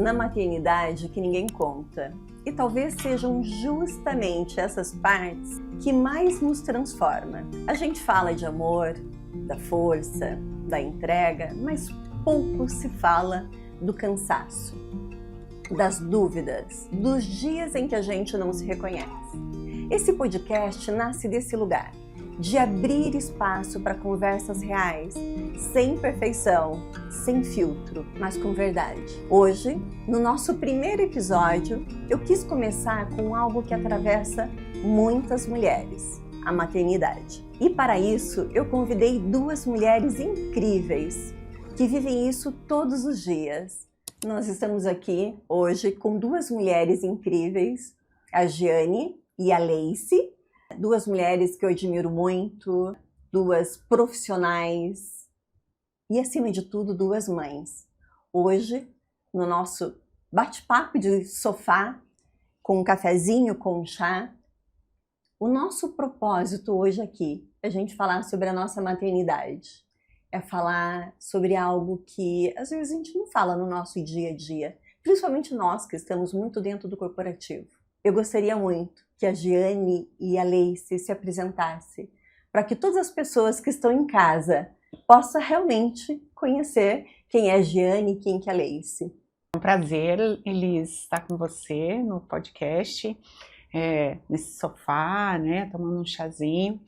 na maternidade que ninguém conta. E talvez sejam justamente essas partes que mais nos transformam. A gente fala de amor, da força, da entrega, mas pouco se fala do cansaço, das dúvidas, dos dias em que a gente não se reconhece. Esse podcast nasce desse lugar, de abrir espaço para conversas reais, sem perfeição, sem filtro, mas com verdade. Hoje, no nosso primeiro episódio, eu quis começar com algo que atravessa muitas mulheres, a maternidade. E para isso, eu convidei duas mulheres incríveis, que vivem isso todos os dias. Nós estamos aqui hoje com duas mulheres incríveis, a Giane e a Leice, duas mulheres que eu admiro muito, duas profissionais e, acima de tudo, duas mães. Hoje, no nosso bate-papo de sofá, com um cafezinho, com um chá, o nosso propósito hoje aqui é a gente falar sobre a nossa maternidade. É falar sobre algo que, às vezes, a gente não fala no nosso dia a dia, principalmente nós que estamos muito dentro do corporativo. Eu gostaria muito que a Giane e a Leice se apresentassem, para que todas as pessoas que estão em casa possam realmente conhecer quem é a Giane e quem que é a Leice. É um prazer, Elis, estar com você no podcast, nesse sofá, né, tomando um chazinho.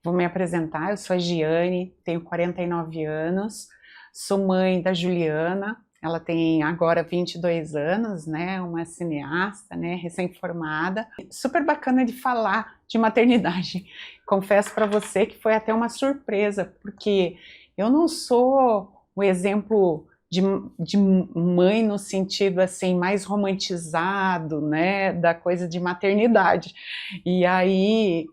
Vou me apresentar, eu sou a Giane, tenho 49 anos, sou mãe da Juliana. Ela tem agora 22 anos, né, uma cineasta, né, recém-formada. Super bacana de falar de maternidade. Confesso para você que foi até uma surpresa, porque eu não sou o exemplo de mãe no sentido assim mais romantizado, né, da coisa de maternidade. E aí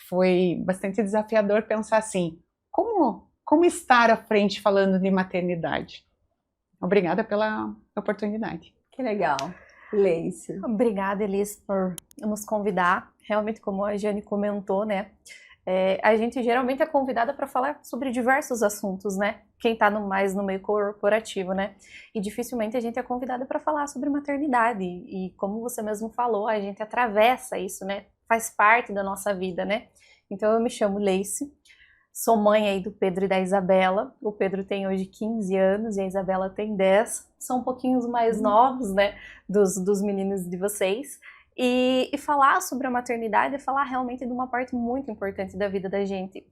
foi bastante desafiador pensar assim, como estar à frente falando de maternidade? Obrigada pela oportunidade. Que legal. Leice. Obrigada, Elis, por nos convidar. Realmente, como a Giane comentou, né? A gente geralmente é convidada para falar sobre diversos assuntos, né? Quem está mais no meio corporativo, né? E dificilmente a gente é convidada para falar sobre maternidade. E como você mesmo falou, a gente atravessa isso, né? Faz parte da nossa vida, né? Então eu me chamo Leice. Sou mãe aí do Pedro e da Isabela. O Pedro tem hoje 15 anos e a Isabela tem 10. São um pouquinho mais novos, né, dos meninos de vocês. E falar sobre a maternidade é falar realmente de uma parte muito importante da vida da gente.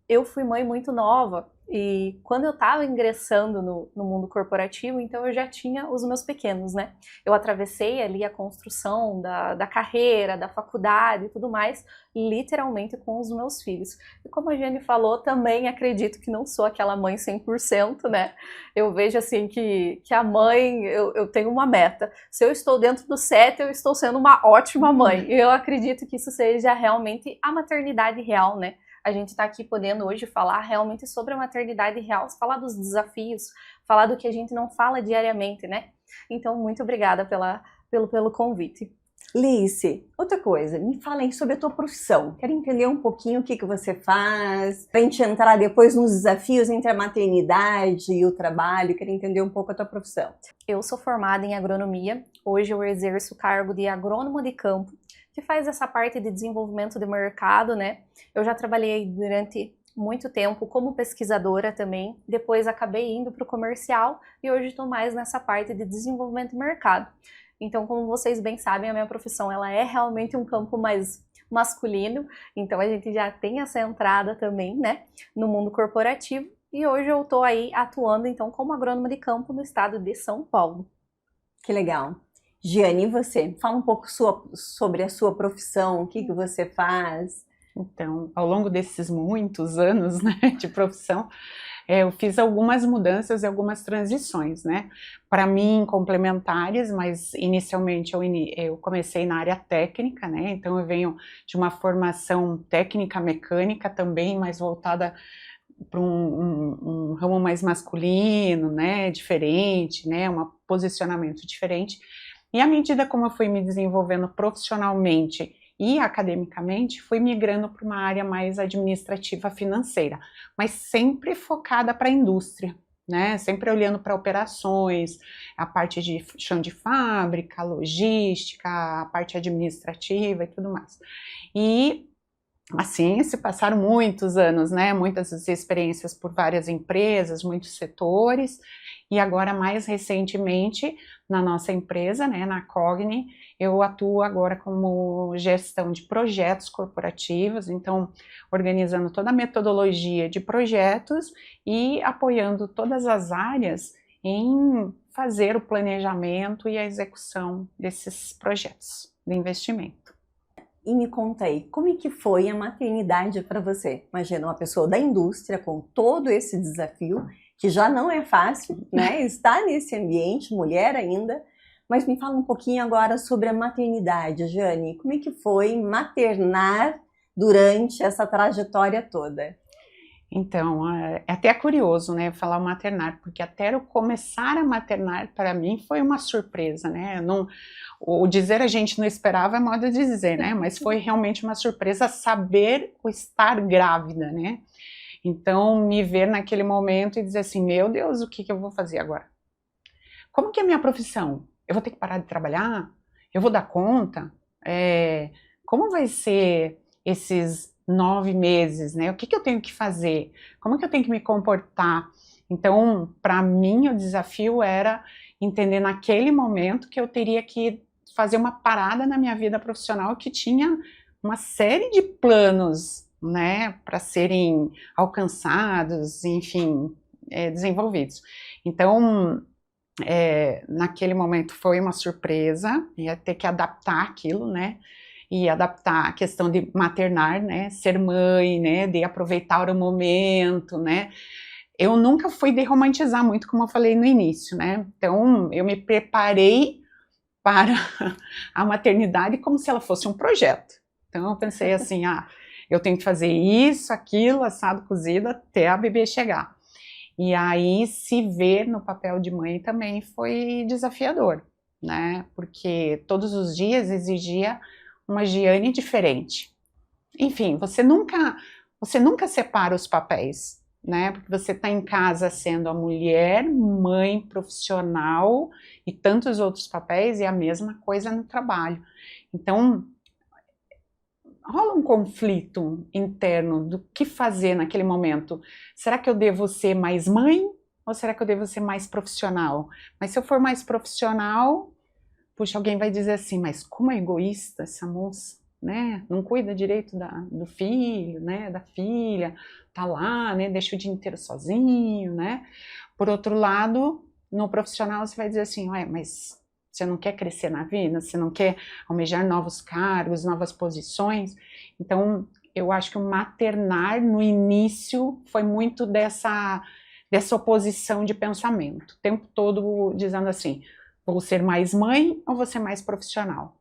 Eu fui mãe muito nova e quando eu estava ingressando no mundo corporativo, então eu já tinha os meus pequenos, né? Eu atravessei ali a construção da carreira, da faculdade e tudo mais, literalmente com os meus filhos. E como a Giane falou, também acredito que não sou aquela mãe 100%, né? Eu vejo assim que a mãe, eu tenho uma meta. Se eu estou dentro do 7, eu estou sendo uma ótima mãe. Eu acredito que isso seja realmente a maternidade real, né? A gente está aqui podendo hoje falar realmente sobre a maternidade real, falar dos desafios, falar do que a gente não fala diariamente, né? Então, muito obrigada pelo convite. Leice, outra coisa, me fala aí sobre a tua profissão. Quero entender um pouquinho o que você faz, para a gente entrar depois nos desafios entre a maternidade e o trabalho. Quero entender um pouco a tua profissão. Eu sou formada em agronomia. Hoje eu exerço o cargo de agrônomo de campo, que faz essa parte de desenvolvimento de mercado, né? Eu já trabalhei durante muito tempo como pesquisadora também, depois acabei indo para o comercial e hoje estou mais nessa parte de desenvolvimento de mercado. Então, como vocês bem sabem, a minha profissão ela é realmente um campo mais masculino, então a gente já tem essa entrada também, né, no mundo corporativo e hoje eu estou aí atuando então como agrônoma de campo no estado de São Paulo. Que legal. Giane, e você? Fala um pouco sobre a sua profissão, o que você faz. Então, ao longo desses muitos anos, né, de profissão, eu fiz algumas mudanças e algumas transições, né, para mim complementares, mas inicialmente eu comecei na área técnica, né, então eu venho de uma formação técnica mecânica também, mais voltada para um ramo mais masculino, né, diferente, né, um posicionamento diferente. E à medida como eu fui me desenvolvendo profissionalmente e academicamente, fui migrando para uma área mais administrativa financeira, mas sempre focada para a indústria, né? Sempre olhando para operações, a parte de chão de fábrica, logística, a parte administrativa e tudo mais. E assim, se passaram muitos anos, né? Muitas experiências por várias empresas, muitos setores, e agora, mais recentemente, na nossa empresa, né, na Cogni, eu atuo agora como gestão de projetos corporativos, então, organizando toda a metodologia de projetos e apoiando todas as áreas em fazer o planejamento e a execução desses projetos de investimento. E me conta aí, como é que foi a maternidade para você? Imagina uma pessoa da indústria com todo esse desafio, que já não é fácil, né? Estar nesse ambiente, mulher ainda. Mas me fala um pouquinho agora sobre a maternidade, Jane. Como é que foi maternar durante essa trajetória toda? Então, é até curioso, né, falar maternar, porque até eu começar a maternar, para mim, foi uma surpresa, né, o dizer a gente não esperava é modo de dizer, né, mas foi realmente uma surpresa saber o estar grávida, né, então me ver naquele momento e dizer assim, meu Deus, o que eu vou fazer agora? Como que é a minha profissão? Eu vou ter que parar de trabalhar? Eu vou dar conta? Como vai ser esses 9 meses, né? O que eu tenho que fazer? Como que eu tenho que me comportar? Então, para mim, o desafio era entender naquele momento que eu teria que fazer uma parada na minha vida profissional que tinha uma série de planos, né, para serem alcançados, enfim, desenvolvidos. Então, naquele momento foi uma surpresa, ia ter que adaptar aquilo, né? E adaptar a questão de maternar, né, ser mãe, né, de aproveitar o momento, né. Eu nunca fui de romantizar muito, como eu falei no início, né. Então, eu me preparei para a maternidade como se ela fosse um projeto. Então, eu pensei assim, eu tenho que fazer isso, aquilo, assado, cozido, até a bebê chegar. E aí, se ver no papel de mãe também foi desafiador, né, porque todos os dias exigia uma Giane diferente. Enfim, você nunca separa os papéis, né? Porque você está em casa sendo a mulher, mãe, profissional e tantos outros papéis, e a mesma coisa no trabalho. Então, rola um conflito interno do que fazer naquele momento. Será que eu devo ser mais mãe ou será que eu devo ser mais profissional? Mas se eu for mais profissional, puxa, alguém vai dizer assim, mas como é egoísta essa moça, né? Não cuida direito do filho, né? Da filha, tá lá, né? Deixa o dia inteiro sozinho, né? Por outro lado, no profissional você vai dizer assim, ué, mas você não quer crescer na vida? Você não quer almejar novos cargos, novas posições? Então, eu acho que o maternar no início foi muito dessa oposição de pensamento, o tempo todo dizendo assim, vou ser mais mãe ou vou ser mais profissional,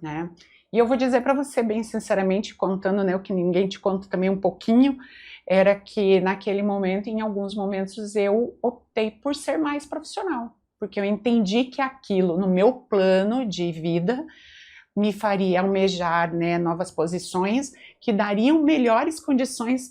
né? E eu vou dizer para você bem sinceramente, contando, né, o que ninguém te conta também um pouquinho, era que naquele momento, em alguns momentos, eu optei por ser mais profissional, porque eu entendi que aquilo, no meu plano de vida, me faria almejar, né, novas posições que dariam melhores condições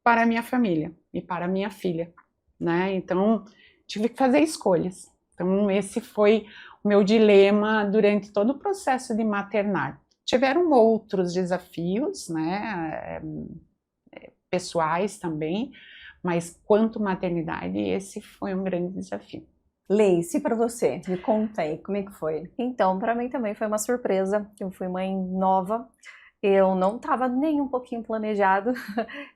para a minha família e para a minha filha, né? Então, tive que fazer escolhas. Então, esse foi o meu dilema durante todo o processo de maternar. Tiveram outros desafios, né, pessoais também, mas quanto maternidade, esse foi um grande desafio. Leice, para você, me conta aí, como é que foi? Então, para mim também foi uma surpresa. Eu fui mãe nova, eu não estava nem um pouquinho planejado,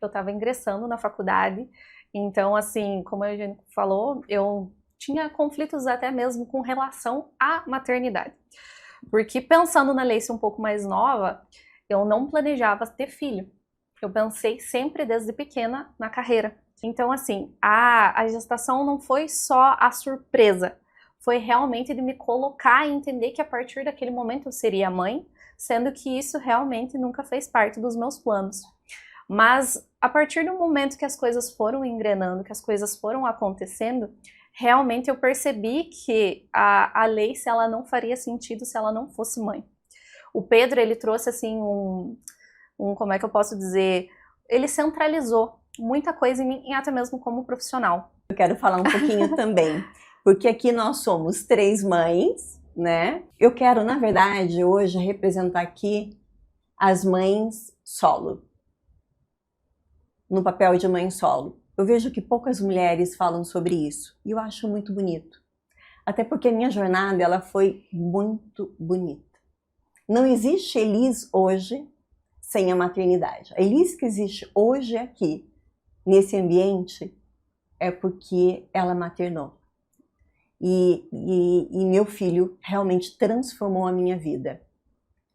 eu estava ingressando na faculdade, então, assim, como a gente falou, eu tinha conflitos até mesmo com relação à maternidade. Porque pensando na Leice um pouco mais nova, eu não planejava ter filho. Eu pensei sempre desde pequena na carreira. Então, assim, a gestação não foi só a surpresa, foi realmente de me colocar e entender que a partir daquele momento eu seria mãe, sendo que isso realmente nunca fez parte dos meus planos. Mas a partir do momento que as coisas foram engrenando, que as coisas foram acontecendo, realmente eu percebi que a Leice, ela não faria sentido se ela não fosse mãe. O Pedro, ele trouxe assim como é que eu posso dizer, ele centralizou muita coisa em mim, até mesmo como profissional. Eu quero falar um pouquinho também, porque aqui nós somos 3 mães, né? Eu quero, na verdade, hoje representar aqui as mães solo, no papel de mãe solo. Eu vejo que poucas mulheres falam sobre isso e eu acho muito bonito. Até porque a minha jornada ela foi muito bonita. Não existe Elis hoje sem a maternidade. A Elis que existe hoje aqui, nesse ambiente, é porque ela maternou. E meu filho realmente transformou a minha vida.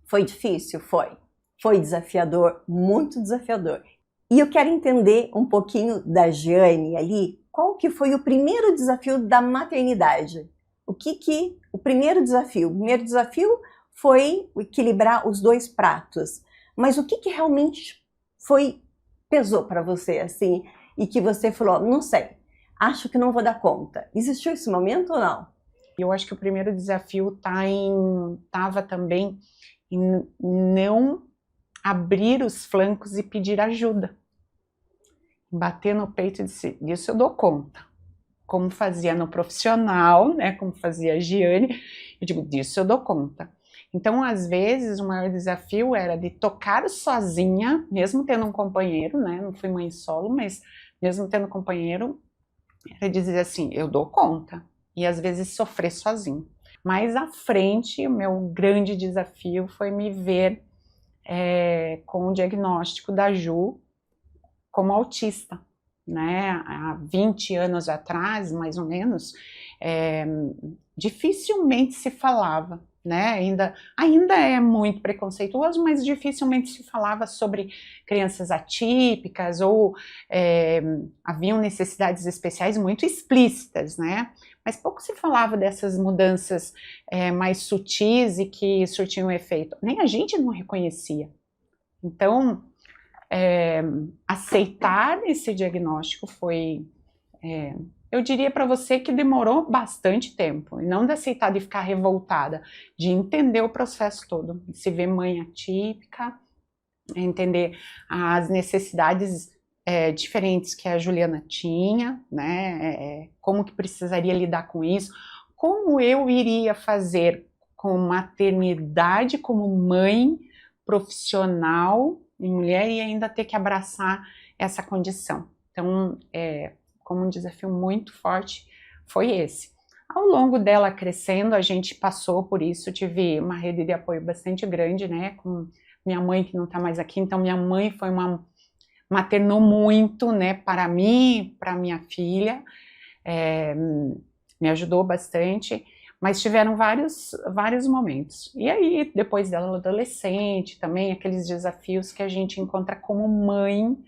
Foi difícil? Foi. Foi desafiador, muito desafiador. E eu quero entender um pouquinho da Jeane ali, qual que foi o primeiro desafio da maternidade? O primeiro desafio? O primeiro desafio foi equilibrar os 2 pratos. Mas o que realmente pesou para você, assim, e que você falou, não sei, acho que não vou dar conta. Existiu esse momento ou não? Eu acho que o primeiro desafio estava também em não abrir os flancos e pedir ajuda. Bater no peito e dizer, disso eu dou conta. Como fazia no profissional, né, como fazia a Jeane, eu digo, disso eu dou conta. Então, às vezes, o maior desafio era de tocar sozinha, mesmo tendo um companheiro, né, não fui mãe solo, mas mesmo tendo um companheiro, era dizer assim, eu dou conta, e às vezes sofrer sozinho. Mais à frente, o meu grande desafio foi me ver com o diagnóstico da Ju como autista. Né, há 20 anos atrás, mais ou menos, dificilmente se falava, né, ainda é muito preconceituoso, mas dificilmente se falava sobre crianças atípicas ou haviam necessidades especiais muito explícitas, né, mas pouco se falava dessas mudanças mais sutis e que surtiam efeito, nem a gente não reconhecia. Então, aceitar esse diagnóstico foi, eu diria para você que demorou bastante tempo, e não de aceitar, de ficar revoltada, de entender o processo todo, de se ver mãe atípica, entender as necessidades diferentes que a Juliana tinha, né, como que precisaria lidar com isso, como eu iria fazer com maternidade, como mãe profissional e mulher, e ainda ter que abraçar essa condição. Então, como um desafio muito forte, foi esse. Ao longo dela crescendo, a gente passou por isso, tive uma rede de apoio bastante grande, né, com minha mãe que não está mais aqui, então minha mãe foi maternou muito, né, para mim, para minha filha, me ajudou bastante, mas tiveram vários momentos. E aí, depois dela adolescente, também aqueles desafios que a gente encontra como mãe,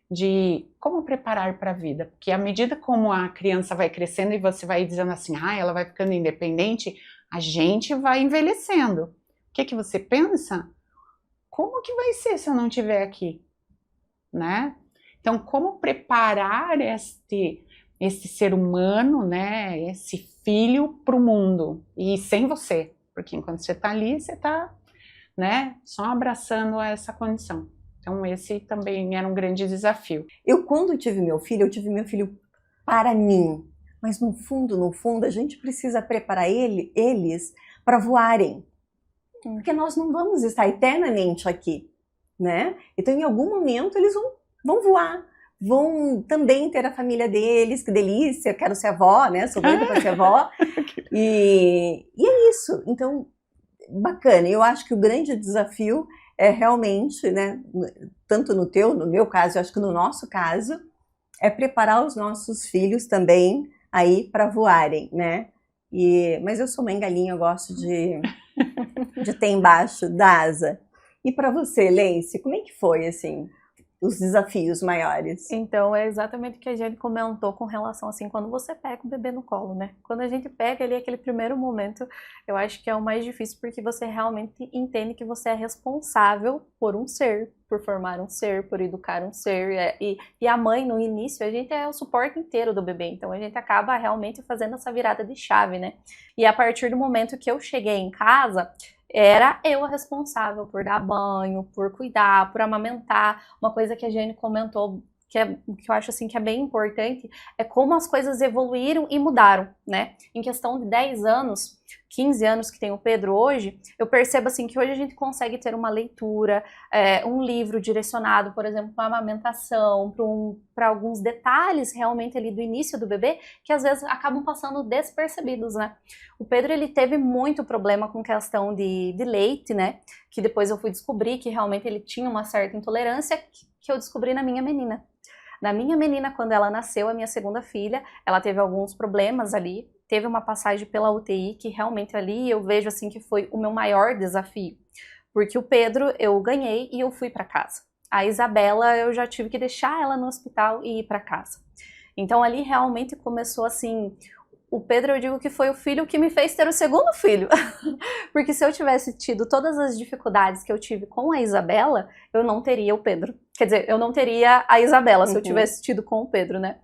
de como preparar para a vida. Porque à medida como a criança vai crescendo e você vai dizendo assim, ela vai ficando independente, a gente vai envelhecendo. O que você pensa? Como que vai ser se eu não estiver aqui? Né? Então, como preparar esse ser humano, né, esse filho para o mundo, e sem você, porque enquanto você está ali, você está, né, só abraçando essa condição. Então esse também era um grande desafio. Quando eu tive meu filho para mim, mas no fundo, a gente precisa preparar eles para voarem, porque nós não vamos estar eternamente aqui, né? Então em algum momento eles vão voar, vão também ter a família deles, que delícia, quero ser avó, né? Sou doida para ser avó. E é isso. Então, bacana. Eu acho que o grande desafio é realmente, né? Tanto no meu caso, eu acho que no nosso caso, é preparar os nossos filhos também aí para voarem, né? Mas eu sou mãe galinha, eu gosto de ter embaixo da asa. E para você, Leice, como é que foi, assim, os desafios maiores? Então, é exatamente o que a gente comentou com relação, assim, quando você pega o bebê no colo, né? Quando a gente pega ali aquele primeiro momento, eu acho que é o mais difícil, porque você realmente entende que você é responsável por um ser, por formar um ser, por educar um ser. E a mãe, no início, a gente é o suporte inteiro do bebê, então a gente acaba realmente fazendo essa virada de chave, né? E a partir do momento que eu cheguei em casa, era eu a responsável por dar banho, por cuidar, por amamentar. Uma coisa que a Jeane comentou que eu acho assim que é bem importante, é como as coisas evoluíram e mudaram, né? Em questão de 10 anos, 15 anos que tem o Pedro hoje, eu percebo assim que hoje a gente consegue ter uma leitura, um livro direcionado, por exemplo, para a amamentação, para alguns detalhes realmente ali do início do bebê, que às vezes acabam passando despercebidos, né? O Pedro, ele teve muito problema com questão de leite, né? Que depois eu fui descobrir que realmente ele tinha uma certa intolerância, que eu descobri na minha menina. Na minha menina, quando ela nasceu, a minha segunda filha, ela teve alguns problemas ali, teve uma passagem pela UTI, que realmente ali eu vejo assim que foi o meu maior desafio. Porque o Pedro eu ganhei e eu fui para casa. A Isabela eu já tive que deixar ela no hospital e ir para casa. Então ali realmente começou assim... O Pedro, eu digo que foi o filho que me fez ter o segundo filho. Porque se eu tivesse tido todas as dificuldades que eu tive com a Isabela, eu não teria o Pedro. Quer dizer, eu não teria a Isabela se eu tivesse tido com o Pedro, né?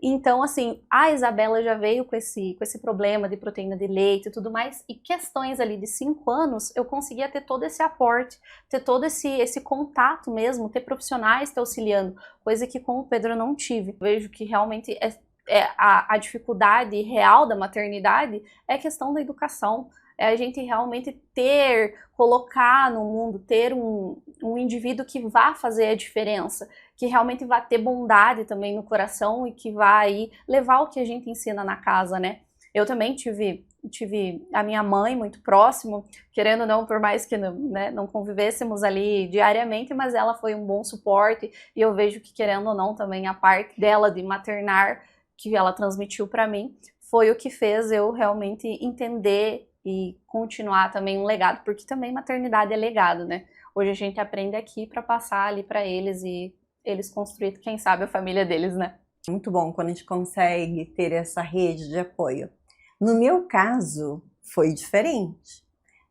Então, assim, a Isabela já veio com esse problema de proteína de leite e tudo mais, e questões ali de 5 anos, eu conseguia ter todo esse aporte, ter todo esse contato mesmo, ter profissionais te auxiliando, coisa que com o Pedro eu não tive. Vejo que realmente a dificuldade real da maternidade é a questão da educação, é a gente realmente colocar no mundo, ter um indivíduo que vá fazer a diferença, que realmente vá ter bondade também no coração e que vai levar o que a gente ensina na casa, né? Eu também tive a minha mãe muito próximo, querendo ou não, por mais que não convivêssemos ali diariamente, mas ela foi um bom suporte e eu vejo que, querendo ou não, também a parte dela de maternar, que ela transmitiu para mim, foi o que fez eu realmente entender e continuar também um legado, porque também maternidade é legado, né? Hoje a gente aprende aqui para passar ali para eles e eles construir, quem sabe, a família deles, né? Muito bom quando a gente consegue ter essa rede de apoio. No meu caso, foi diferente.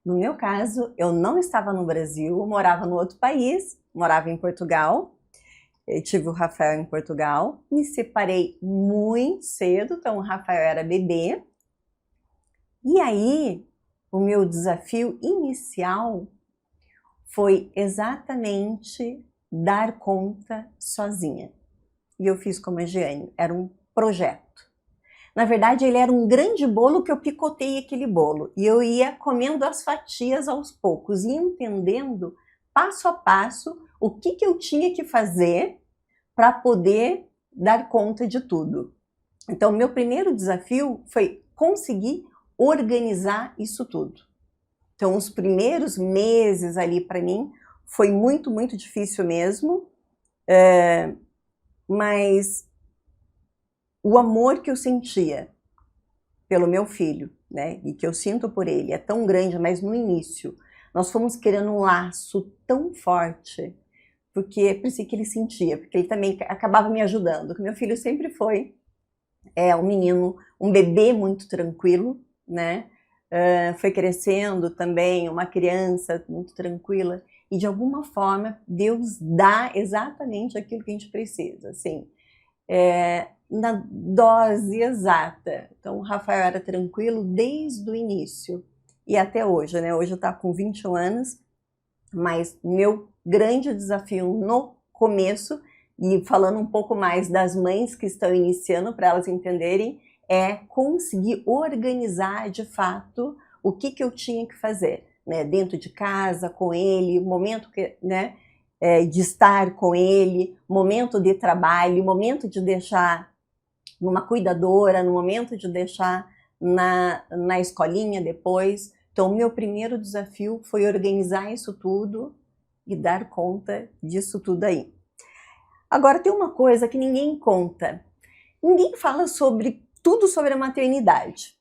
No meu caso, eu não estava no Brasil, eu morava no outro país, morava em Portugal. Eu tive o Rafael em Portugal, me separei muito cedo, então o Rafael era bebê. E aí, o meu desafio inicial foi exatamente dar conta sozinha. E eu fiz como a Giane, era um projeto. Na verdade, ele era um grande bolo que eu picotei aquele bolo. E eu ia comendo as fatias aos poucos e entendendo, passo a passo, o que eu tinha que fazer para poder dar conta de tudo. Então, meu primeiro desafio foi conseguir organizar isso tudo. Então, os primeiros meses ali para mim foi muito, muito difícil mesmo, mas o amor que eu sentia pelo meu filho, né, e que eu sinto por ele é tão grande, mas no início nós fomos criando um laço tão forte, porque por isso que ele sentia, porque ele também acabava me ajudando, que meu filho sempre foi um menino, um bebê muito tranquilo, né? Foi crescendo também, uma criança muito tranquila, e de alguma forma Deus dá exatamente aquilo que a gente precisa, assim, na dose exata. Então o Rafael era tranquilo desde o início e até hoje, né? Hoje está com 21 anos, mas meu grande desafio no começo, e falando um pouco mais das mães que estão iniciando para elas entenderem, é conseguir organizar de fato o que eu tinha que fazer, né? Dentro de casa, com ele, o momento né, de estar com ele, momento de trabalho, momento de deixar numa cuidadora, no momento de deixar na escolinha depois. Então, o meu primeiro desafio foi organizar isso tudo e dar conta disso tudo aí. Agora, tem uma coisa que ninguém conta. Ninguém fala tudo sobre a maternidade.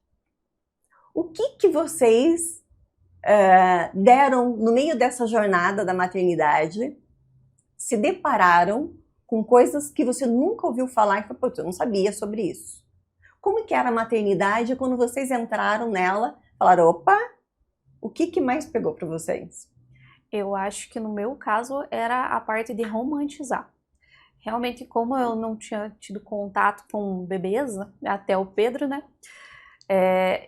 O que vocês deram no meio dessa jornada da maternidade, se depararam com coisas que você nunca ouviu falar e falou, pô, eu não sabia sobre isso. Como que era a maternidade quando vocês entraram nela, falaram, opa, o que mais pegou para vocês? Eu acho que no meu caso era a parte de romantizar. Realmente, como eu não tinha tido contato com bebês, até o Pedro, né?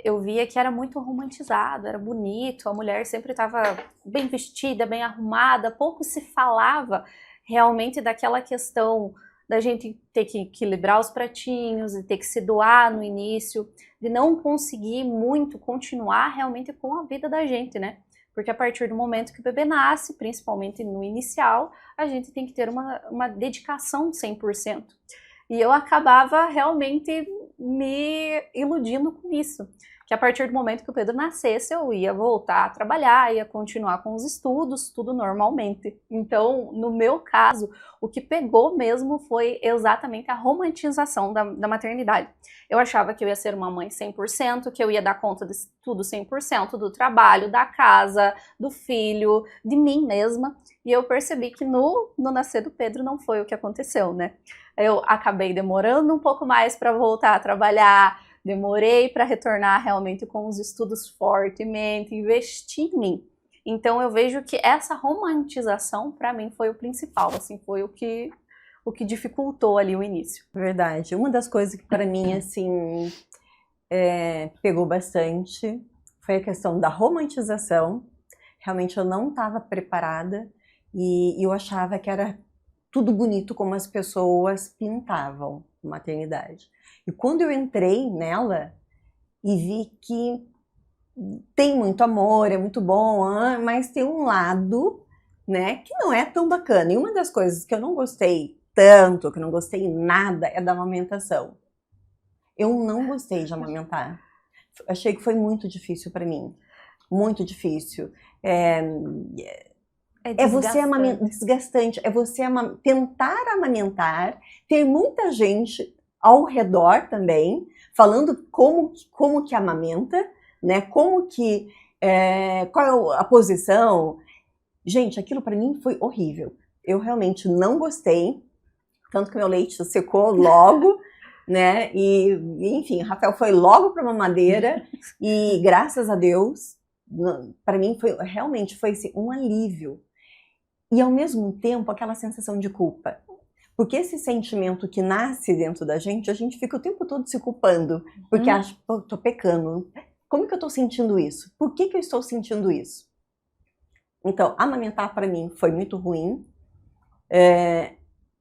Eu via que era muito romantizado, era bonito, a mulher sempre estava bem vestida, bem arrumada, pouco se falava realmente daquela questão da gente ter que equilibrar os pratinhos, de ter que se doar no início, de não conseguir muito continuar realmente com a vida da gente, né? Porque a partir do momento que o bebê nasce, principalmente no inicial, a gente tem que ter uma dedicação 100%. E eu acabava realmente me iludindo com isso. Que a partir do momento que o Pedro nascesse, eu ia voltar a trabalhar, ia continuar com os estudos, tudo normalmente. Então, no meu caso, o que pegou mesmo foi exatamente a romantização da maternidade. Eu achava que eu ia ser uma mãe 100%, que eu ia dar conta de tudo 100%, do trabalho, da casa, do filho, de mim mesma. E eu percebi que no nascer do Pedro não foi o que aconteceu, né? Eu acabei demorando um pouco mais para voltar a trabalhar, demorei para retornar realmente com os estudos fortemente, investir em mim. Então eu vejo que essa romantização para mim foi o principal, assim, foi o que dificultou ali o início. Verdade. Uma das coisas que para mim assim pegou bastante foi a questão da romantização. Realmente eu não estava preparada e eu achava que era tudo bonito como as pessoas pintavam a maternidade. E quando eu entrei nela e vi que tem muito amor, é muito bom, mas tem um lado, né, que não é tão bacana. E uma das coisas que eu não gostei tanto, que eu não gostei nada, é da amamentação. Eu não gostei de amamentar. Achei que foi muito difícil para mim. Muito difícil. É você desgastante, é você tentar amamentar, ter muita gente ao redor também, falando como que amamenta, né? Como que, qual é a posição. Gente, aquilo para mim foi horrível. Eu realmente não gostei, tanto que meu leite secou logo, né? E enfim, Rafael foi logo para a mamadeira e graças a Deus, para mim realmente foi assim, um alívio. E ao mesmo tempo aquela sensação de culpa. Porque esse sentimento que nasce dentro da gente, a gente fica o tempo todo se culpando. Porque acha, pô, tô pecando. Como que eu tô sentindo isso? Por que eu estou sentindo isso? Então, amamentar para mim foi muito ruim.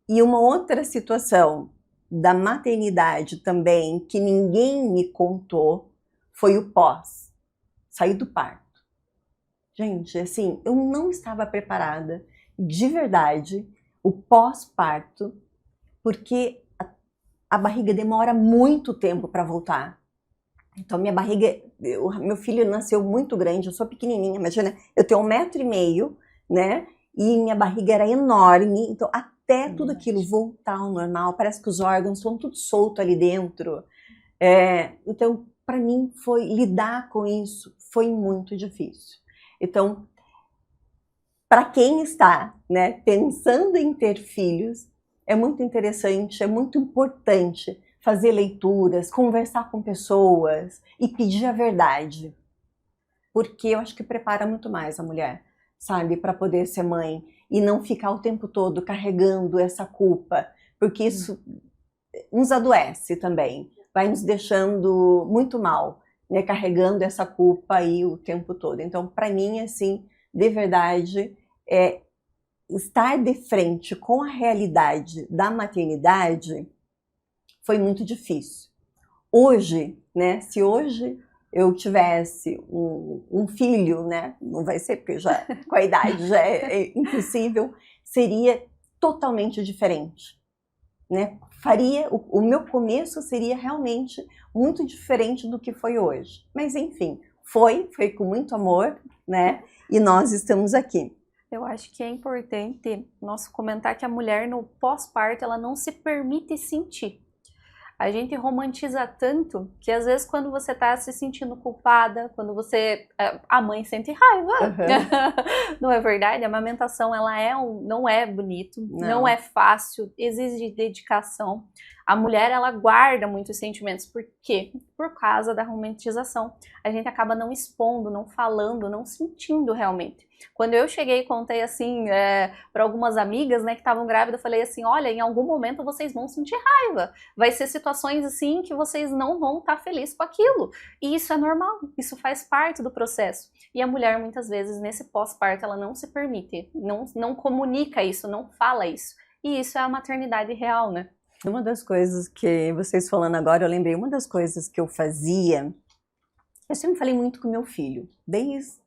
E uma outra situação da maternidade também, que ninguém me contou, foi o pós. Sair do parto. Gente, assim, eu não estava preparada, de verdade, o pós-parto, porque a barriga demora muito tempo para voltar. Então, minha barriga, meu filho nasceu muito grande, eu sou pequenininha, imagina, eu tenho 1,5 m, né? E minha barriga era enorme, então até tudo aquilo voltar ao normal, parece que os órgãos estão tudo solto ali dentro. Então, para mim, lidar com isso foi muito difícil. Então, para quem está, né, pensando em ter filhos, é muito interessante, é muito importante fazer leituras, conversar com pessoas e pedir a verdade. Porque eu acho que prepara muito mais a mulher, sabe, para poder ser mãe e não ficar o tempo todo carregando essa culpa, porque isso nos adoece também, vai nos deixando muito mal, né, carregando essa culpa aí o tempo todo. Então, para mim, assim, de verdade, estar de frente com a realidade da maternidade foi muito difícil. Hoje, né, se hoje eu tivesse um filho, né, não vai ser porque já com a idade já é impossível, seria totalmente diferente, né? O meu começo seria realmente muito diferente do que foi hoje. Mas enfim, foi com muito amor, né? E nós estamos aqui. Eu acho que é importante nós comentar que a mulher no pós-parto ela não se permite sentir. A gente romantiza tanto que às vezes quando você tá se sentindo culpada, quando a mãe sente raiva, não é verdade? A amamentação ela não é bonito, não é fácil, exige dedicação. A mulher ela guarda muitos sentimentos, por quê? Por causa da romantização. A gente acaba não expondo, não falando, não sentindo realmente. Quando eu cheguei e contei assim para algumas amigas, né, que estavam grávidas, eu falei assim, olha, em algum momento vocês vão sentir raiva, vai ser situações assim que vocês não vão estar felizes com aquilo, e isso é normal, isso faz parte do processo. E a mulher muitas vezes nesse pós-parto ela não se permite, não comunica isso, não fala isso. E isso é a maternidade real, né? Uma das coisas que vocês falando agora, eu lembrei, uma das coisas que eu fazia, eu sempre falei muito com meu filho, desde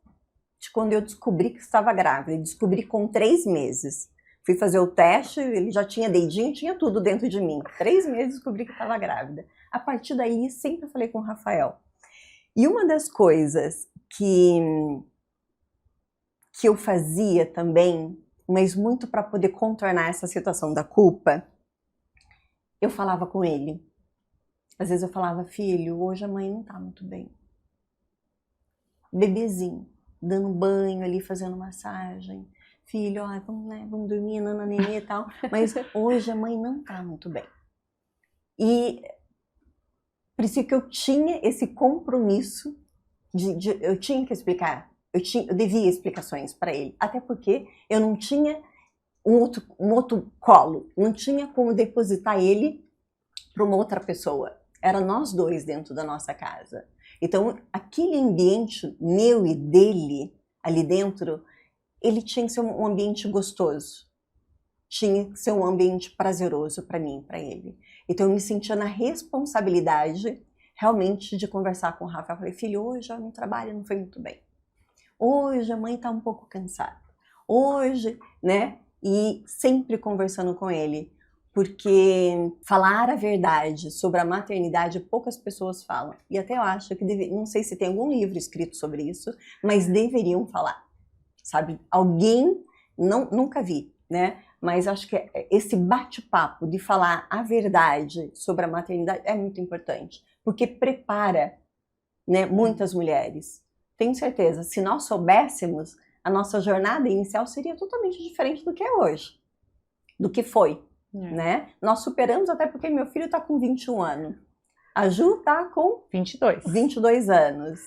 quando eu descobri que estava grávida, descobri com 3 meses. Fui fazer o teste, ele já tinha dedinho, tinha tudo dentro de mim. 3 meses descobri que estava grávida. A partir daí, sempre falei com o Rafael. E uma das coisas que eu fazia também, mas muito para poder contornar essa situação da culpa, eu falava com ele. Às vezes eu falava, filho, hoje a mãe não tá muito bem. Bebezinho, dando banho ali, fazendo massagem. Filho, ó, vamos, né, vamos dormir, nananenê e tal. Mas hoje a mãe não tá muito bem. E por isso que eu tinha esse compromisso eu tinha que explicar. Eu devia explicações para ele. Até porque eu não tinha um outro colo. Não tinha como depositar ele para uma outra pessoa. Era nós dois dentro da nossa casa. Então, aquele ambiente meu e dele ali dentro, ele tinha que ser um ambiente gostoso. Tinha que ser um ambiente prazeroso para mim, para ele. Então, eu me sentia na responsabilidade realmente de conversar com o Rafa. Eu falei, filho, hoje no trabalho não foi muito bem. Hoje a mãe está um pouco cansada. Hoje, né? E sempre conversando com ele. Porque falar a verdade sobre a maternidade poucas pessoas falam. E até eu acho que, não sei se tem algum livro escrito sobre isso, mas deveriam falar. Sabe? Alguém, nunca vi, né? Mas acho que esse bate-papo de falar a verdade sobre a maternidade é muito importante. Porque prepara, né, muitas mulheres. Tenho certeza, se nós soubéssemos, a nossa jornada inicial seria totalmente diferente do que é hoje. Do que foi. Né? Nós superamos até porque meu filho está com 21 anos. A Ju está com 22 anos.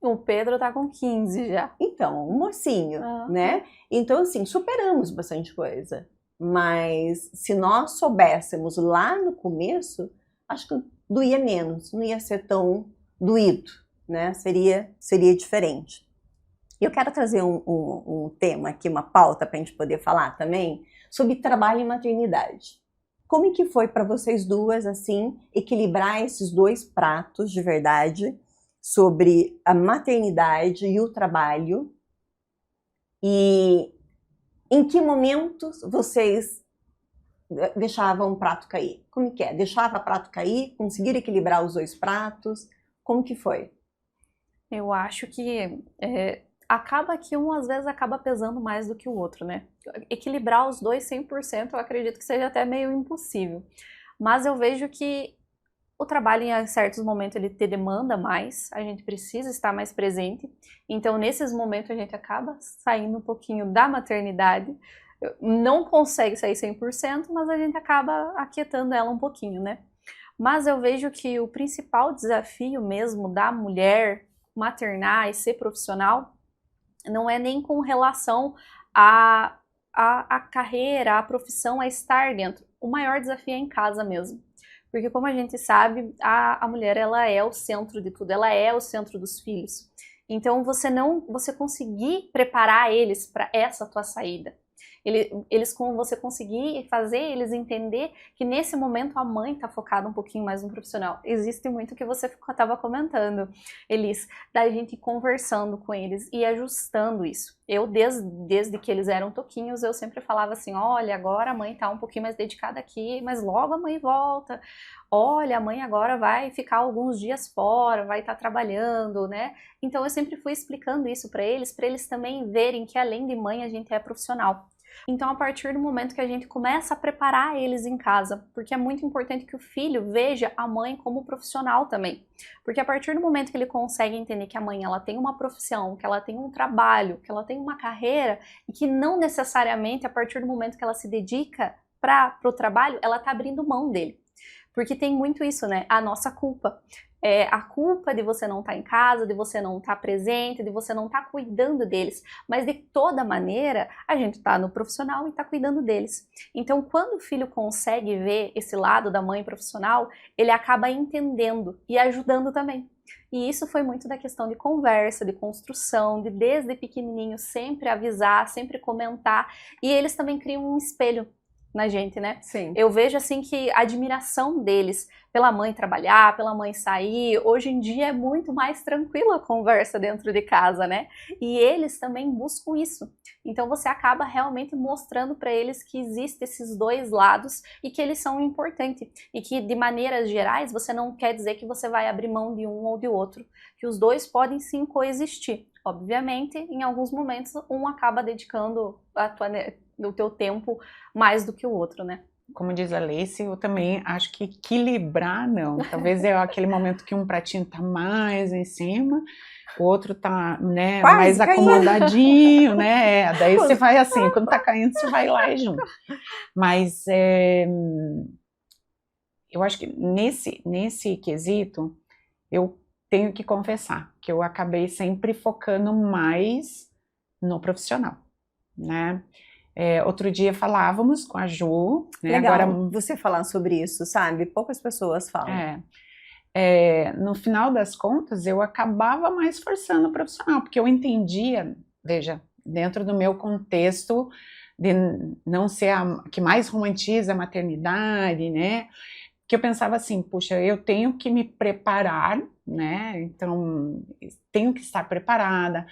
O Pedro está com 15 já. Então, um mocinho, né? Então, assim, superamos bastante coisa. Mas se nós soubéssemos lá no começo, acho que doía menos, não ia ser tão doído, né? Seria diferente. E eu quero trazer um tema aqui, uma pauta para a gente poder falar também, sobre trabalho e maternidade. Como é que foi para vocês duas, assim, equilibrar esses dois pratos de verdade sobre a maternidade e o trabalho? E em que momentos vocês deixavam o prato cair? Como que é? Deixava o prato cair? Conseguiram equilibrar os dois pratos? Como que foi? Eu acho que acaba que um às vezes acaba pesando mais do que o outro, né? Equilibrar os dois 100% eu acredito que seja até meio impossível. Mas eu vejo que o trabalho em certos momentos ele te demanda mais, a gente precisa estar mais presente. Então nesses momentos a gente acaba saindo um pouquinho da maternidade, não consegue sair 100%, mas a gente acaba aquietando ela um pouquinho, né? Mas eu vejo que o principal desafio mesmo da mulher maternar e ser profissional não é nem com relação à carreira, à profissão, a estar dentro. O maior desafio é em casa mesmo. Porque como a gente sabe, a mulher ela é o centro de tudo, ela é o centro dos filhos. Então você conseguir preparar eles para essa tua saída. Você conseguir fazer eles entender que nesse momento a mãe está focada um pouquinho mais no profissional. Existe muito que você estava comentando, Elis, da gente conversando com eles e ajustando isso. Eu, desde que eles eram toquinhos, eu sempre falava assim, olha, agora a mãe está um pouquinho mais dedicada aqui, mas logo a mãe volta. Olha, a mãe agora vai ficar alguns dias fora, vai estar trabalhando, né? Então eu sempre fui explicando isso para eles também verem que além de mãe a gente é profissional. Então, a partir do momento que a gente começa a preparar eles em casa, porque é muito importante que o filho veja a mãe como profissional também. Porque a partir do momento que ele consegue entender que a mãe ela tem uma profissão, que ela tem um trabalho, que ela tem uma carreira, e que não necessariamente a partir do momento que ela se dedica para o trabalho, ela está abrindo mão dele. Porque tem muito isso, né? A nossa culpa. A culpa de você não estar em casa, de você não estar presente, de você não estar cuidando deles. Mas de toda maneira, a gente está no profissional e está cuidando deles. Então, quando o filho consegue ver esse lado da mãe profissional, ele acaba entendendo e ajudando também. E isso foi muito da questão de conversa, de construção, de desde pequenininho sempre avisar, sempre comentar. E eles também criam um espelho. na gente, né? Sim. Eu vejo assim que a admiração deles pela mãe trabalhar, pela mãe sair, hoje em dia é muito mais tranquila a conversa dentro de casa, né? E eles também buscam isso. Então você acaba realmente mostrando para eles que existem esses dois lados e que eles são importantes. E que de maneiras gerais você não quer dizer que você vai abrir mão de um ou de outro. Que os dois podem sim coexistir. Obviamente, em alguns momentos, um acaba dedicando o teu tempo mais do que o outro, né? Como diz a Lacey, eu também acho que equilibrar, não. Talvez é aquele momento que um pratinho tá mais em cima, o outro tá, né, mais acomodadinho, né? Daí você vai assim, quando tá caindo, você vai lá e junto. Mas eu acho que nesse quesito, eu tenho que confessar que eu acabei sempre focando mais no profissional, né? Outro dia falávamos com a Ju, né? Legal agora você falar sobre isso, sabe? Poucas pessoas falam. No final das contas, eu acabava mais forçando o profissional, porque eu entendia, veja, dentro do meu contexto de não ser a que mais romantiza a maternidade, né? Que eu pensava assim, puxa, eu tenho que me preparar, né? Então, tenho que estar preparada,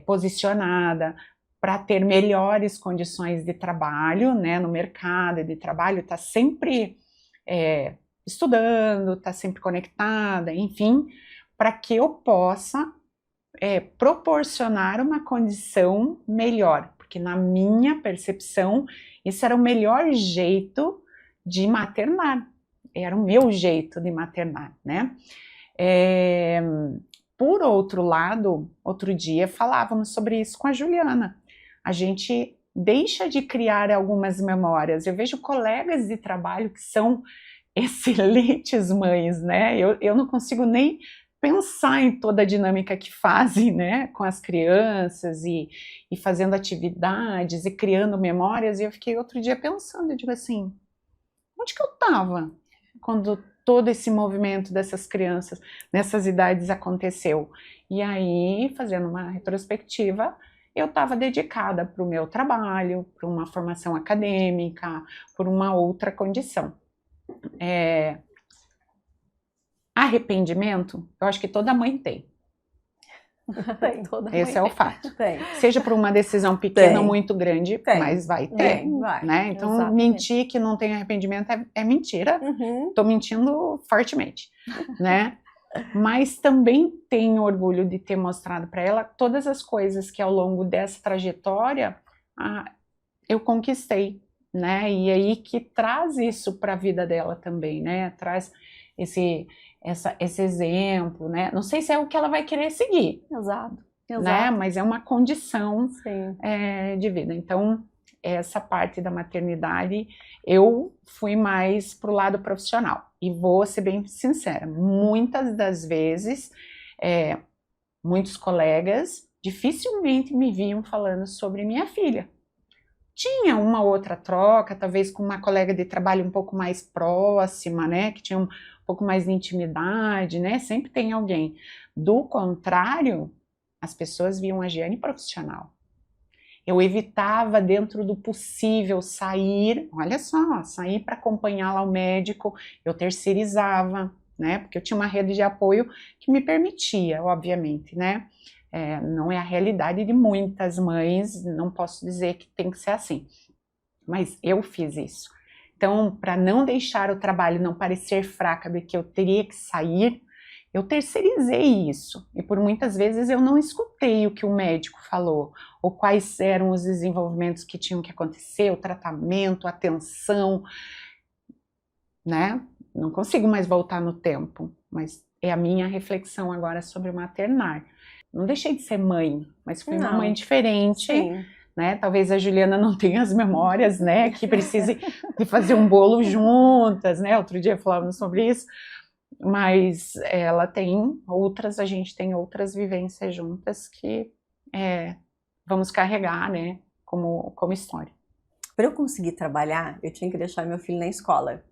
posicionada, para ter melhores condições de trabalho, né, no mercado de trabalho, está sempre estudando, está sempre conectada, enfim, para que eu possa proporcionar uma condição melhor, porque na minha percepção, isso era o melhor jeito de maternar, era o meu jeito de maternar, né? Por outro lado, outro dia falávamos sobre isso com a Juliana. A gente deixa de criar algumas memórias. Eu vejo colegas de trabalho que são excelentes mães, né? Eu não consigo nem pensar em toda a dinâmica que fazem, né, com as crianças e fazendo atividades e criando memórias. E eu fiquei outro dia pensando, eu digo assim, onde que eu estava quando todo esse movimento dessas crianças nessas idades aconteceu? E aí, fazendo uma retrospectiva, eu estava dedicada para o meu trabalho, para uma formação acadêmica, por uma outra condição. Arrependimento, eu acho que toda mãe tem. Esse é o fato. Tem. Seja por uma decisão pequena ou muito grande, mas vai ter. Vai. Né? Então, Exatamente. mentir que não tem arrependimento é mentira. Estou mentindo fortemente, né? Mas também tenho orgulho de ter mostrado para ela todas as coisas que ao longo dessa trajetória eu conquistei, né? E aí que traz isso para a vida dela também, né? Traz esse exemplo, né? Não sei se é o que ela vai querer seguir, Exato. né? Mas é uma condição Sim. de vida. Então, essa parte da maternidade, eu fui mais pro lado profissional. E vou ser bem sincera, muitas das vezes, muitos colegas dificilmente me viam falando sobre minha filha. Tinha uma outra troca, talvez com uma colega de trabalho um pouco mais próxima, né? Que tinha um pouco mais de intimidade, né? Sempre tem alguém. Do contrário, as pessoas viam a Giane profissional. Eu evitava, dentro do possível, sair, olha só, sair para acompanhá-la ao médico, eu terceirizava, né? Porque eu tinha uma rede de apoio que me permitia, obviamente, né? Não é a realidade de muitas mães, não posso dizer que tem que ser assim, mas eu fiz isso. Então, para não deixar o trabalho não parecer fraca de que eu teria que sair, eu terceirizei isso. E por muitas vezes eu não escutei o que o médico falou, ou quais eram os desenvolvimentos que tinham que acontecer, o tratamento, a atenção, né? Não consigo mais voltar no tempo, mas é a minha reflexão agora sobre o maternar. Não deixei de ser mãe, mas fui uma mãe diferente, né? Talvez a Juliana não tenha as memórias, né? Que precise de fazer um bolo juntas, né? Outro dia falávamos sobre isso, mas ela tem outras, a gente tem outras vivências juntas que vamos carregar, né? Como história. Para eu conseguir trabalhar, eu tinha que deixar meu filho na escola.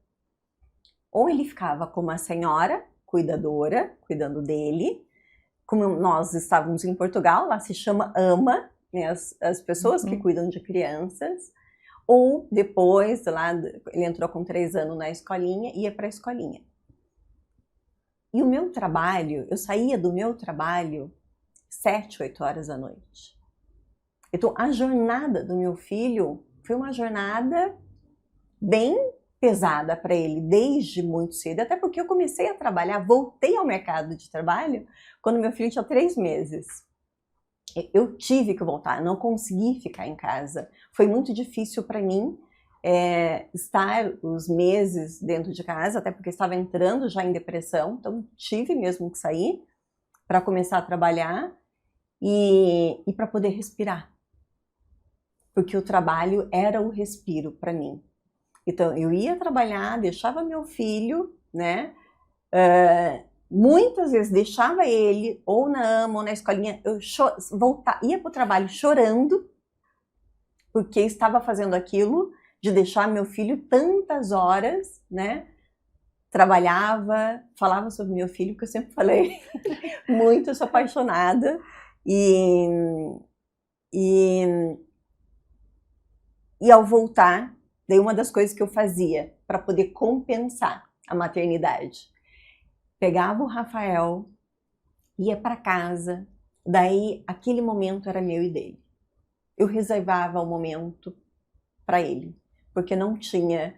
Ou ele ficava com uma senhora cuidadora, cuidando dele. Como nós estávamos em Portugal, lá se chama AMA, né, as pessoas que cuidam de crianças. Ou depois, lá, ele entrou com 3 anos na escolinha, ia para a escolinha. E o meu trabalho, eu saía do meu trabalho 7, 8 horas da noite. Então, a jornada do meu filho foi uma jornada bem pesada para ele, desde muito cedo. Até porque eu comecei a trabalhar, voltei ao mercado de trabalho quando meu filho tinha 3 meses. Eu tive que voltar, não consegui ficar em casa. Foi muito difícil para mim estar os meses dentro de casa, até porque estava entrando já em depressão, então tive mesmo que sair para começar a trabalhar e para poder respirar. Porque o trabalho era o respiro para mim. Então, eu ia trabalhar, deixava meu filho, né? Muitas vezes deixava ele ou na AMA ou na escolinha, eu ia para o trabalho chorando, porque estava fazendo aquilo de deixar meu filho tantas horas, né? Trabalhava, falava sobre meu filho, que eu sempre falei muito, eu sou apaixonada. E ao voltar, daí uma das coisas que eu fazia para poder compensar a maternidade, pegava o Rafael, ia para casa, daí aquele momento era meu e dele. Eu reservava o momento para ele, porque não tinha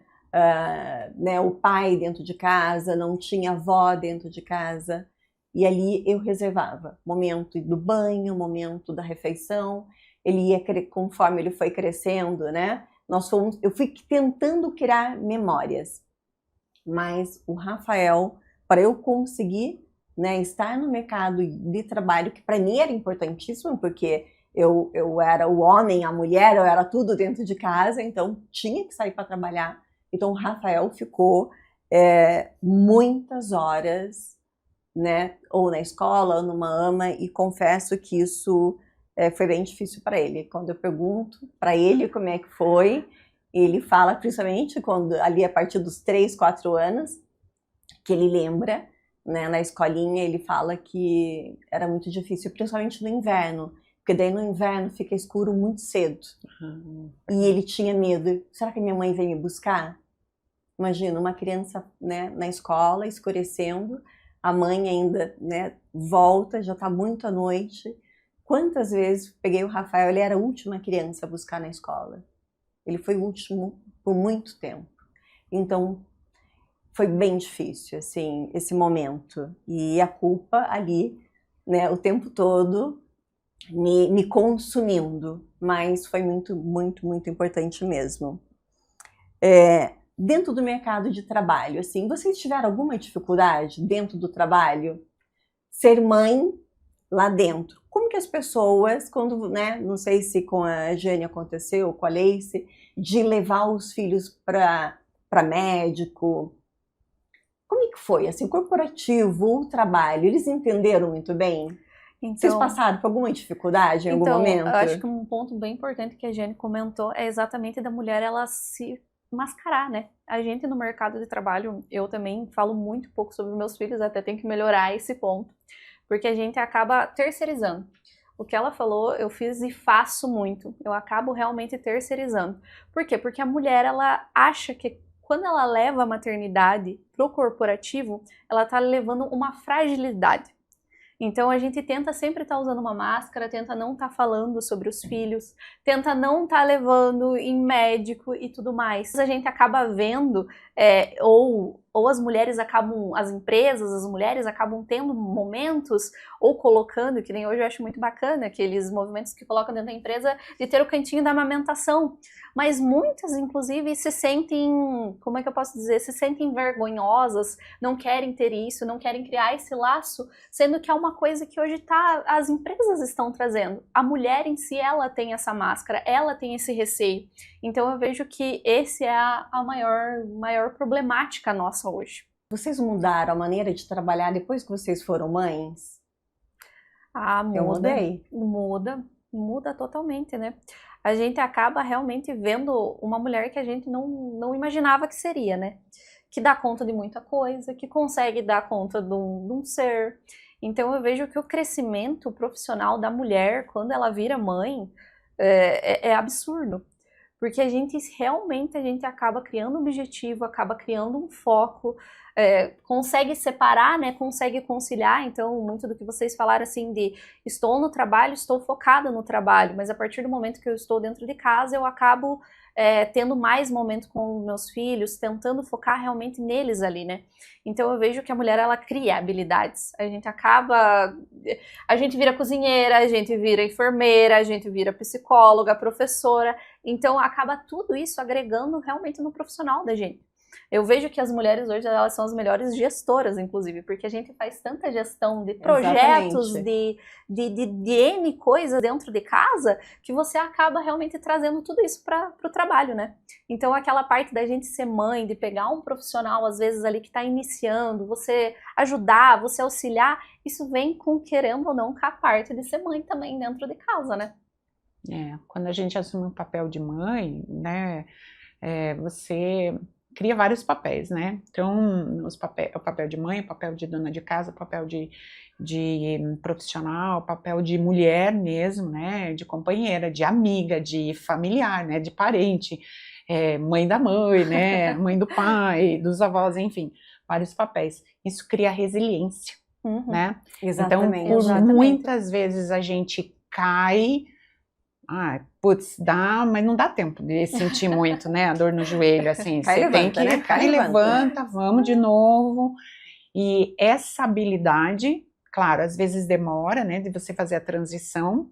o pai dentro de casa, não tinha avó dentro de casa, e ali eu reservava momento do banho, momento da refeição. Ele ia, conforme ele foi crescendo, né? Eu fui tentando criar memórias, mas o Rafael, para eu conseguir, né, estar no mercado de trabalho, que para mim era importantíssimo, porque eu era o homem, a mulher, eu era tudo dentro de casa, então tinha que sair para trabalhar. Então o Rafael ficou muitas horas, né, ou na escola, ou numa AMA, e confesso que isso foi bem difícil para ele. Quando eu pergunto para ele como é que foi, ele fala, principalmente quando ali a partir dos 3, 4 anos, que ele lembra, né, na escolinha, ele fala que era muito difícil, principalmente no inverno, porque daí no inverno fica escuro muito cedo. E ele tinha medo. Será que minha mãe vem me buscar? Imagina, uma criança, né, na escola, escurecendo, a mãe ainda, né, volta, já está muito à noite. Quantas vezes peguei o Rafael, ele era a última criança a buscar na escola. Ele foi o último por muito tempo. Então, foi bem difícil, assim, esse momento. E a culpa ali, né, o tempo todo me consumindo. Mas foi muito, muito, muito importante mesmo. Dentro do mercado de trabalho, assim, vocês tiveram alguma dificuldade dentro do trabalho? Ser mãe lá dentro. Como que as pessoas, quando, né, não sei se com a Jane aconteceu, com a Leice, de levar os filhos para médico, como é que foi, assim, corporativo, o trabalho, eles entenderam muito bem? Então, vocês passaram por alguma dificuldade em algum momento? Eu acho que um ponto bem importante que a Jane comentou é exatamente da mulher ela se mascarar, né? A gente no mercado de trabalho, eu também falo muito pouco sobre meus filhos, até tenho que melhorar esse ponto, porque a gente acaba terceirizando. O que ela falou, eu fiz e faço muito. Eu acabo realmente terceirizando. Por quê? Porque a mulher, ela acha que quando ela leva a maternidade pro corporativo, ela tá levando uma fragilidade. Então a gente tenta sempre estar usando uma máscara, tenta não estar falando sobre os filhos, tenta não estar levando em médico e tudo mais. A gente acaba vendo, ou as mulheres acabam, as empresas, as mulheres acabam tendo momentos, ou colocando, que nem hoje eu acho muito bacana, aqueles movimentos que colocam dentro da empresa de ter o cantinho da amamentação. Mas muitas, inclusive, se sentem, como é que eu posso dizer, se sentem vergonhosas, não querem ter isso, não querem criar esse laço, sendo que é uma coisa que hoje as empresas estão trazendo. A mulher em si, ela tem essa máscara, ela tem esse receio. Então eu vejo que esse é a maior problemática nossa hoje. Vocês mudaram a maneira de trabalhar depois que vocês foram mães? Muda. Eu mudei. Muda totalmente, né? A gente acaba realmente vendo uma mulher que a gente não imaginava que seria, né? Que dá conta de muita coisa, que consegue dar conta de um ser. Então eu vejo que o crescimento profissional da mulher, quando ela vira mãe, é absurdo. Porque a gente acaba criando um objetivo, acaba criando um foco, consegue separar, né, consegue conciliar. Então, muito do que vocês falaram, assim, de estou no trabalho, estou focada no trabalho, mas a partir do momento que eu estou dentro de casa, eu acabo tendo mais momento com meus filhos, tentando focar realmente neles ali, né? Então eu vejo que a mulher, ela cria habilidades. A gente vira cozinheira, a gente vira enfermeira, a gente vira psicóloga, professora. Então acaba tudo isso agregando realmente no profissional da gente. Eu vejo que as mulheres hoje, elas são as melhores gestoras, inclusive, porque a gente faz tanta gestão de projetos, de N coisas dentro de casa, que você acaba realmente trazendo tudo isso para o trabalho, né? Então, aquela parte da gente ser mãe, de pegar um profissional, às vezes, ali que está iniciando, você ajudar, você auxiliar, isso vem com, querendo ou não, com a parte de ser mãe também dentro de casa, né? Quando a gente assume o papel de mãe, né, você cria vários papéis, né? Então, o papel de mãe, o papel de dona de casa, o papel de profissional, o papel de mulher mesmo, né? De companheira, de amiga, de familiar, né? De parente, mãe da mãe, né? Mãe do pai, dos avós, enfim, vários papéis. Isso cria resiliência, né? Exatamente. Então, muitas vezes a gente cai. Dá, mas não dá tempo de sentir muito, né, a dor no joelho, assim, você tem que, né? Cai, levanta, vamos de novo, e essa habilidade, claro, às vezes demora, né, de você fazer a transição,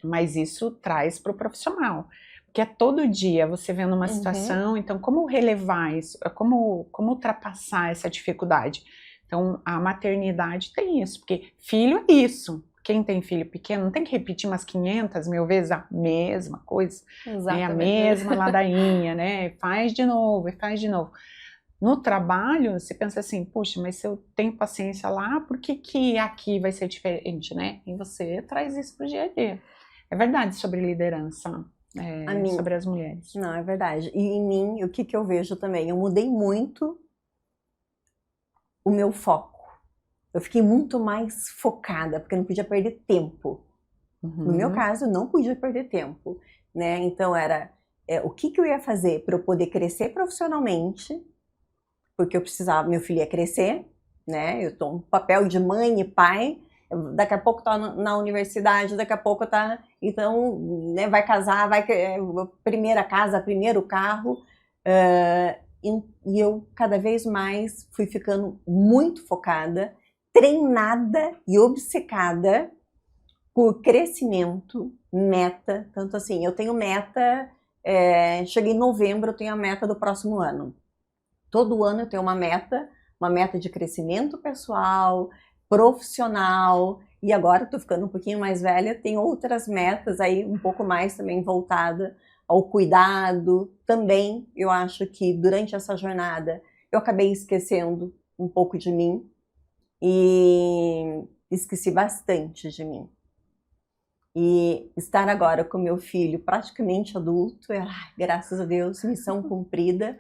mas isso traz para o profissional, porque é todo dia você vendo uma situação, então como relevar isso, como ultrapassar essa dificuldade? Então a maternidade tem isso, porque filho é isso. Quem tem filho pequeno não tem que repetir umas 500 mil vezes a mesma coisa, né? A mesma ladainha, né? Faz de novo e faz de novo. No trabalho, você pensa assim, puxa, mas se eu tenho paciência lá, por que aqui vai ser diferente, né? E você traz isso para o dia a dia. É verdade sobre liderança, sobre as mulheres. Não, é verdade. E em mim, o que eu vejo também? Eu mudei muito o meu foco. Eu fiquei muito mais focada, porque eu não podia perder tempo. No meu caso, eu não podia perder tempo, né? Então era o que eu ia fazer para eu poder crescer profissionalmente, porque eu precisava, meu filho ia crescer, né? Eu tô no papel de mãe e pai, daqui a pouco tá na universidade, daqui a pouco tá, então, né, vai casar, primeira casa, primeiro carro, e eu cada vez mais fui ficando muito focada, treinada e obcecada por crescimento, meta, tanto assim, eu tenho meta, cheguei em novembro, eu tenho a meta do próximo ano. Todo ano eu tenho uma meta de crescimento pessoal, profissional, e agora eu tô ficando um pouquinho mais velha, tenho outras metas aí, um pouco mais também voltada ao cuidado. Também, eu acho que durante essa jornada, eu acabei esquecendo um pouco de mim, e esqueci bastante de mim. E estar agora com meu filho praticamente adulto, graças a Deus, missão cumprida,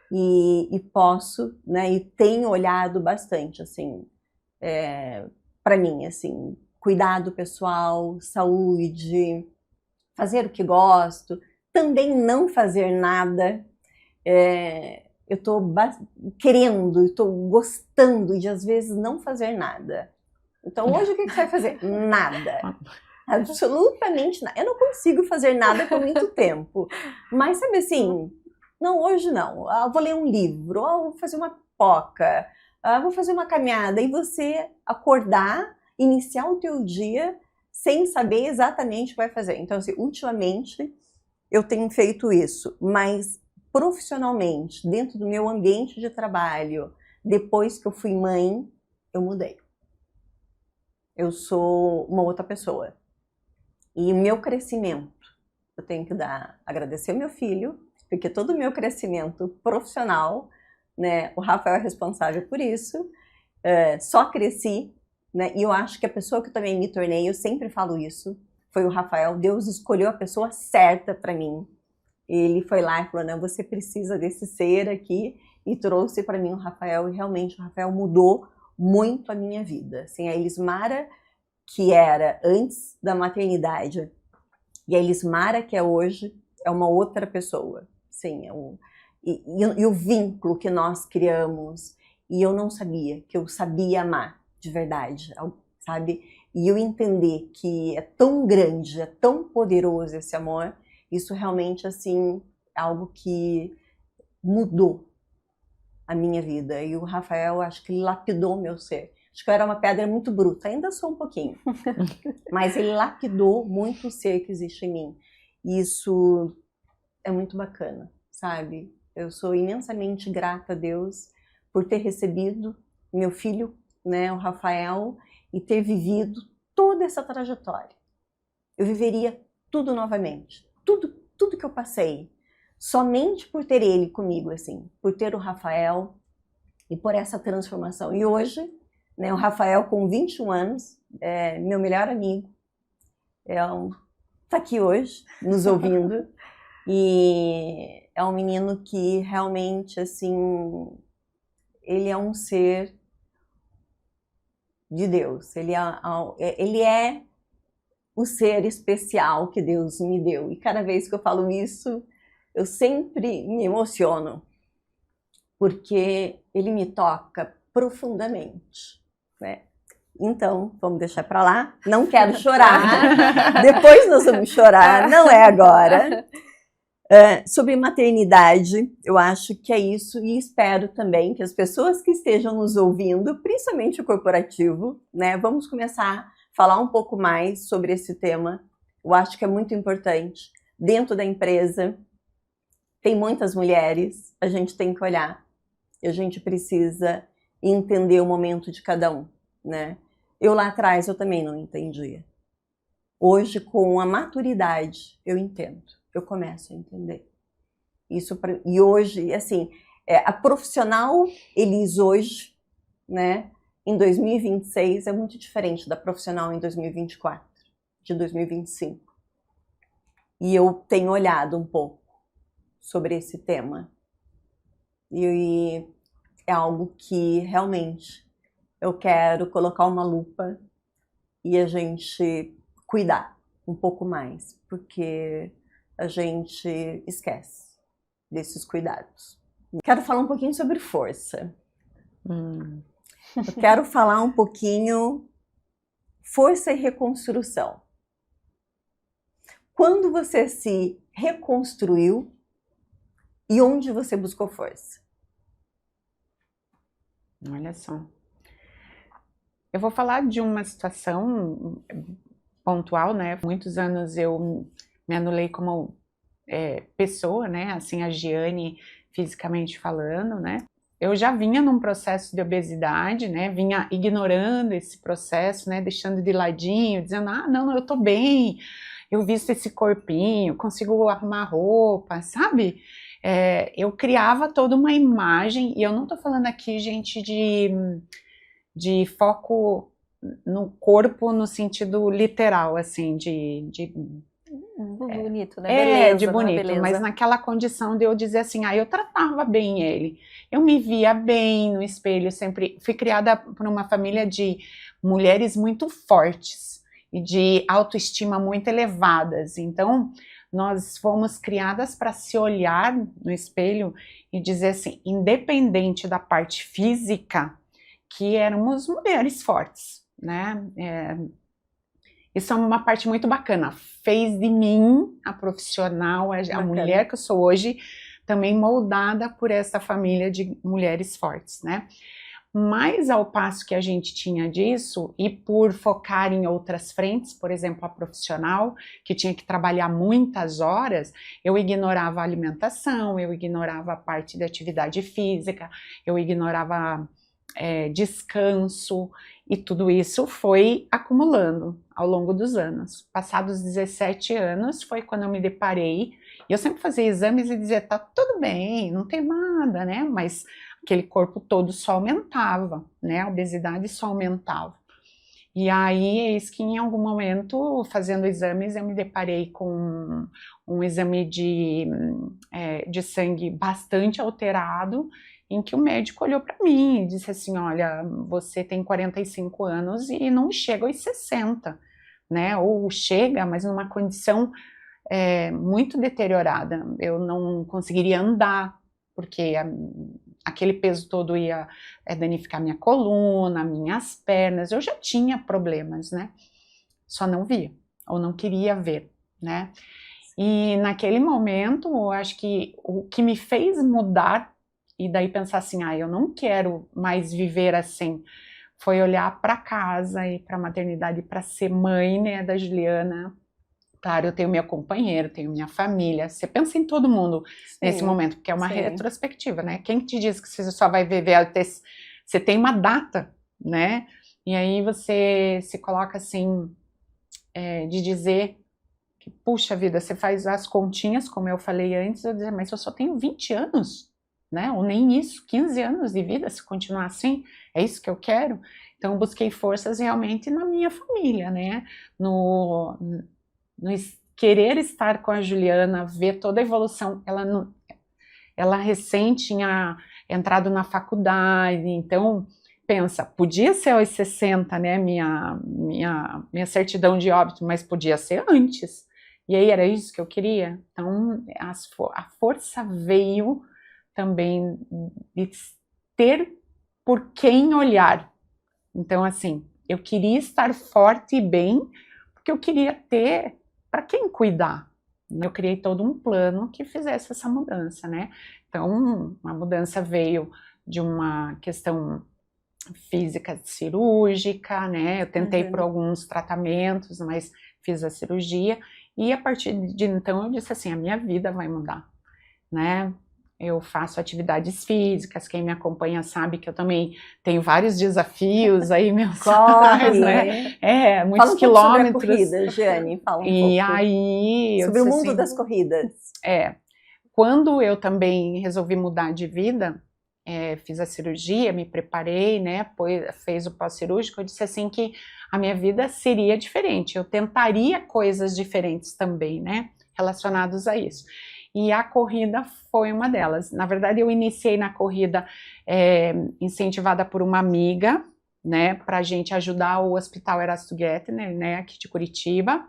e posso, né, e tenho olhado bastante, assim, para mim, assim, cuidado pessoal, saúde, fazer o que gosto, também não fazer nada. Eu estou querendo, estou gostando de às vezes não fazer nada. Então hoje o que você vai fazer? Nada. Absolutamente nada. Eu não consigo fazer nada por muito tempo. Mas sabe assim, não, hoje não. Vou ler um livro, vou fazer uma pipoca, vou fazer uma caminhada. E você acordar, iniciar o teu dia sem saber exatamente o que vai fazer. Então assim, ultimamente eu tenho feito isso, mas profissionalmente, dentro do meu ambiente de trabalho, depois que eu fui mãe, eu mudei. Eu sou uma outra pessoa. E o meu crescimento, eu tenho que agradecer ao meu filho, porque todo o meu crescimento profissional, né, o Rafael é responsável por isso, só cresci, né, e eu acho que a pessoa que eu também me tornei, eu sempre falo isso, foi o Rafael. Deus escolheu a pessoa certa para mim. Ele foi lá e falou, não, você precisa desse ser aqui, e trouxe para mim o Rafael, e realmente o Rafael mudou muito a minha vida. Assim, a Elismara, que era antes da maternidade, e a Elismara que é hoje, é uma outra pessoa, sim, e o vínculo que nós criamos, e eu não sabia que eu sabia amar de verdade, sabe? E eu entender que é tão grande, é tão poderoso esse amor, isso realmente, assim, é algo que mudou a minha vida. E o Rafael, acho que ele lapidou meu ser. Acho que eu era uma pedra muito bruta, ainda sou um pouquinho. Mas ele lapidou muito o ser que existe em mim. E isso é muito bacana, sabe? Eu sou imensamente grata a Deus por ter recebido meu filho, né, o Rafael, e ter vivido toda essa trajetória. Eu viveria tudo novamente. Tudo que eu passei. Somente por ter ele comigo, assim. Por ter o Rafael e por essa transformação. E hoje, né, o Rafael com 21 anos, é meu melhor amigo. Tá aqui hoje, nos ouvindo. E é um menino que realmente, assim, ele é um ser de Deus. Ele é o ser especial que Deus me deu. E cada vez que eu falo isso, eu sempre me emociono, porque ele me toca profundamente, né? Então, vamos deixar para lá. Não quero chorar. Depois nós vamos chorar, não é agora. Sobre maternidade, eu acho que é isso, e espero também que as pessoas que estejam nos ouvindo, principalmente o corporativo, né, vamos começar a falar um pouco mais sobre esse tema. Eu acho que é muito importante. Dentro da empresa, tem muitas mulheres, a gente tem que olhar, e a gente precisa entender o momento de cada um, né? Eu lá atrás, eu também não entendia. Hoje, com a maturidade, eu entendo. Eu começo a entender. E hoje, assim, a profissional Elis hoje, né, em 2026, é muito diferente da profissional em 2024, de 2025. E eu tenho olhado um pouco sobre esse tema. E é algo que realmente eu quero colocar uma lupa e a gente cuidar um pouco mais, porque a gente esquece desses cuidados. Quero falar um pouquinho sobre força. Eu quero falar um pouquinho força e reconstrução. Quando você se reconstruiu e onde você buscou força? Olha só. Eu vou falar de uma situação pontual, né? Muitos anos eu me anulei como pessoa, né? Assim, a Giane, fisicamente falando, né? Eu já vinha num processo de obesidade, né? Vinha ignorando esse processo, né? Deixando de ladinho, dizendo, não, eu tô bem, eu visto esse corpinho, consigo arrumar roupa, sabe? Eu criava toda uma imagem, e eu não tô falando aqui, gente, de foco no corpo no sentido literal, assim, bonito, né? Beleza, de bonito, beleza. mas naquela condição de eu dizer assim, eu tratava bem ele, eu me via bem no espelho, sempre fui criada por uma família de mulheres muito fortes e de autoestima muito elevadas, então nós fomos criadas para se olhar no espelho e dizer assim, independente da parte física, que éramos mulheres fortes, né? Isso é uma parte muito bacana, fez de mim a profissional, a mulher que eu sou hoje, também moldada por essa família de mulheres fortes, né? Mas ao passo que a gente tinha disso, e por focar em outras frentes, por exemplo, a profissional, que tinha que trabalhar muitas horas, eu ignorava a alimentação, eu ignorava a parte da atividade física, eu ignorava descanso, e tudo isso foi acumulando ao longo dos anos. Passados 17 anos foi quando eu me deparei, e eu sempre fazia exames e dizia, tá tudo bem, não tem nada, né? Mas aquele corpo todo só aumentava, né? A obesidade só aumentava. E aí, eis que em algum momento, fazendo exames, eu me deparei com um exame de sangue bastante alterado, em que o médico olhou para mim e disse assim, olha, você tem 45 anos e não chega aos 60, né? Ou chega, mas numa condição muito deteriorada. Eu não conseguiria andar, porque aquele peso todo ia danificar minha coluna, minhas pernas. Eu já tinha problemas, né? Só não via, ou não queria ver, né? E naquele momento, eu acho que o que me fez mudar, e daí pensar assim, eu não quero mais viver assim, foi olhar para casa e para a maternidade, para ser mãe, né, da Juliana. Claro, eu tenho meu companheiro, tenho minha família. Você pensa em todo mundo nesse momento, porque é uma retrospectiva, né? Quem te diz que você só vai viver você tem uma data, né? E aí você se coloca assim, de dizer que, puxa vida, você faz as continhas, como eu falei antes, eu dizer, mas eu só tenho 20 anos, né? Ou nem isso, 15 anos de vida, se continuar assim, é isso que eu quero? Então eu busquei forças realmente na minha família, né? No querer estar com a Juliana, ver toda a evolução. Ela recém tinha entrado na faculdade, então pensa, podia ser aos 60, né, minha certidão de óbito, mas podia ser antes. E aí era isso que eu queria. Então a força veio também de ter por quem olhar. Então assim, eu queria estar forte e bem, porque eu queria ter para quem cuidar. Eu criei todo um plano que fizesse essa mudança, né? Então, a mudança veio de uma questão física cirúrgica, né? Eu tentei por alguns tratamentos, mas fiz a cirurgia, e a partir de então eu disse assim, a minha vida vai mudar, né? Eu faço atividades físicas, quem me acompanha sabe que eu também tenho vários desafios aí, meus Corre, né? Muitos fala um quilômetros. Sobre a corrida, Jeane, fala um e pouco. Aí, sobre o mundo assim, das corridas. Quando eu também resolvi mudar de vida, fiz a cirurgia, me preparei, né? Fez o pós-cirúrgico, eu disse assim que a minha vida seria diferente, eu tentaria coisas diferentes também, né? Relacionados a isso. E a corrida foi uma delas. Na verdade, eu iniciei na corrida incentivada por uma amiga, né, para a gente ajudar o Hospital Erasto Gettner, né, aqui de Curitiba.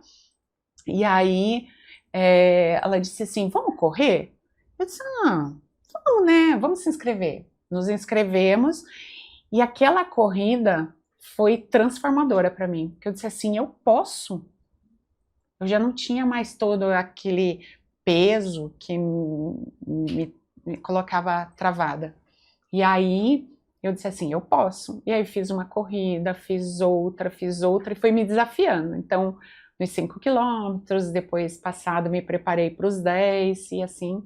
E aí, ela disse assim, vamos correr? Eu disse, vamos, né, vamos se inscrever. Nos inscrevemos, e aquela corrida foi transformadora para mim, porque eu disse assim, eu posso. Eu já não tinha mais todo aquele peso que me colocava travada. E aí eu disse assim, eu posso. E aí fiz uma corrida, fiz outra e fui me desafiando. Então, nos 5 quilômetros, depois passado me preparei para os 10 e assim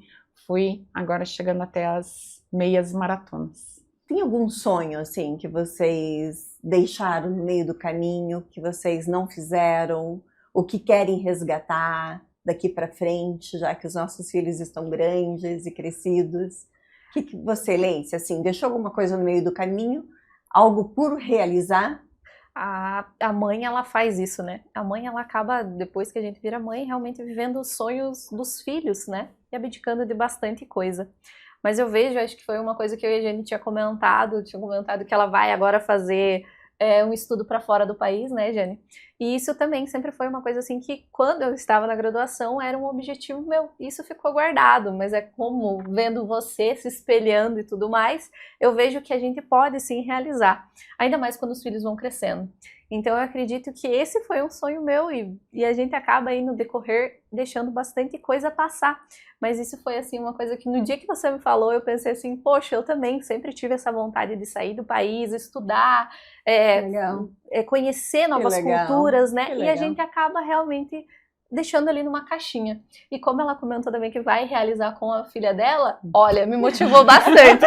fui agora chegando até as meias maratonas. Tem algum sonho assim que vocês deixaram no meio do caminho, que vocês não fizeram, ou que querem resgatar daqui para frente, já que os nossos filhos estão grandes e crescidos? O que você, Leice, assim, deixou alguma coisa no meio do caminho? Algo por realizar? A mãe, ela faz isso, né? A mãe, ela acaba, depois que a gente vira mãe, realmente vivendo os sonhos dos filhos, né? E abdicando de bastante coisa. Mas eu vejo, acho que foi uma coisa que eu e a gente tinha comentado que ela vai agora fazer um estudo para fora do país, né, Jane? E isso também sempre foi uma coisa assim que, quando eu estava na graduação, era um objetivo meu. Isso ficou guardado, mas é como, vendo você se espelhando e tudo mais, eu vejo que a gente pode sim realizar. Ainda mais quando os filhos vão crescendo. Então eu acredito que esse foi um sonho meu e a gente acaba aí no decorrer deixando bastante coisa passar. Mas isso foi assim uma coisa que no dia que você me falou eu pensei assim, poxa, eu também sempre tive essa vontade de sair do país, estudar, conhecer novas culturas, né? E a gente acaba realmente deixando ali numa caixinha. E como ela comentou também que vai realizar com a filha dela, olha, me motivou bastante.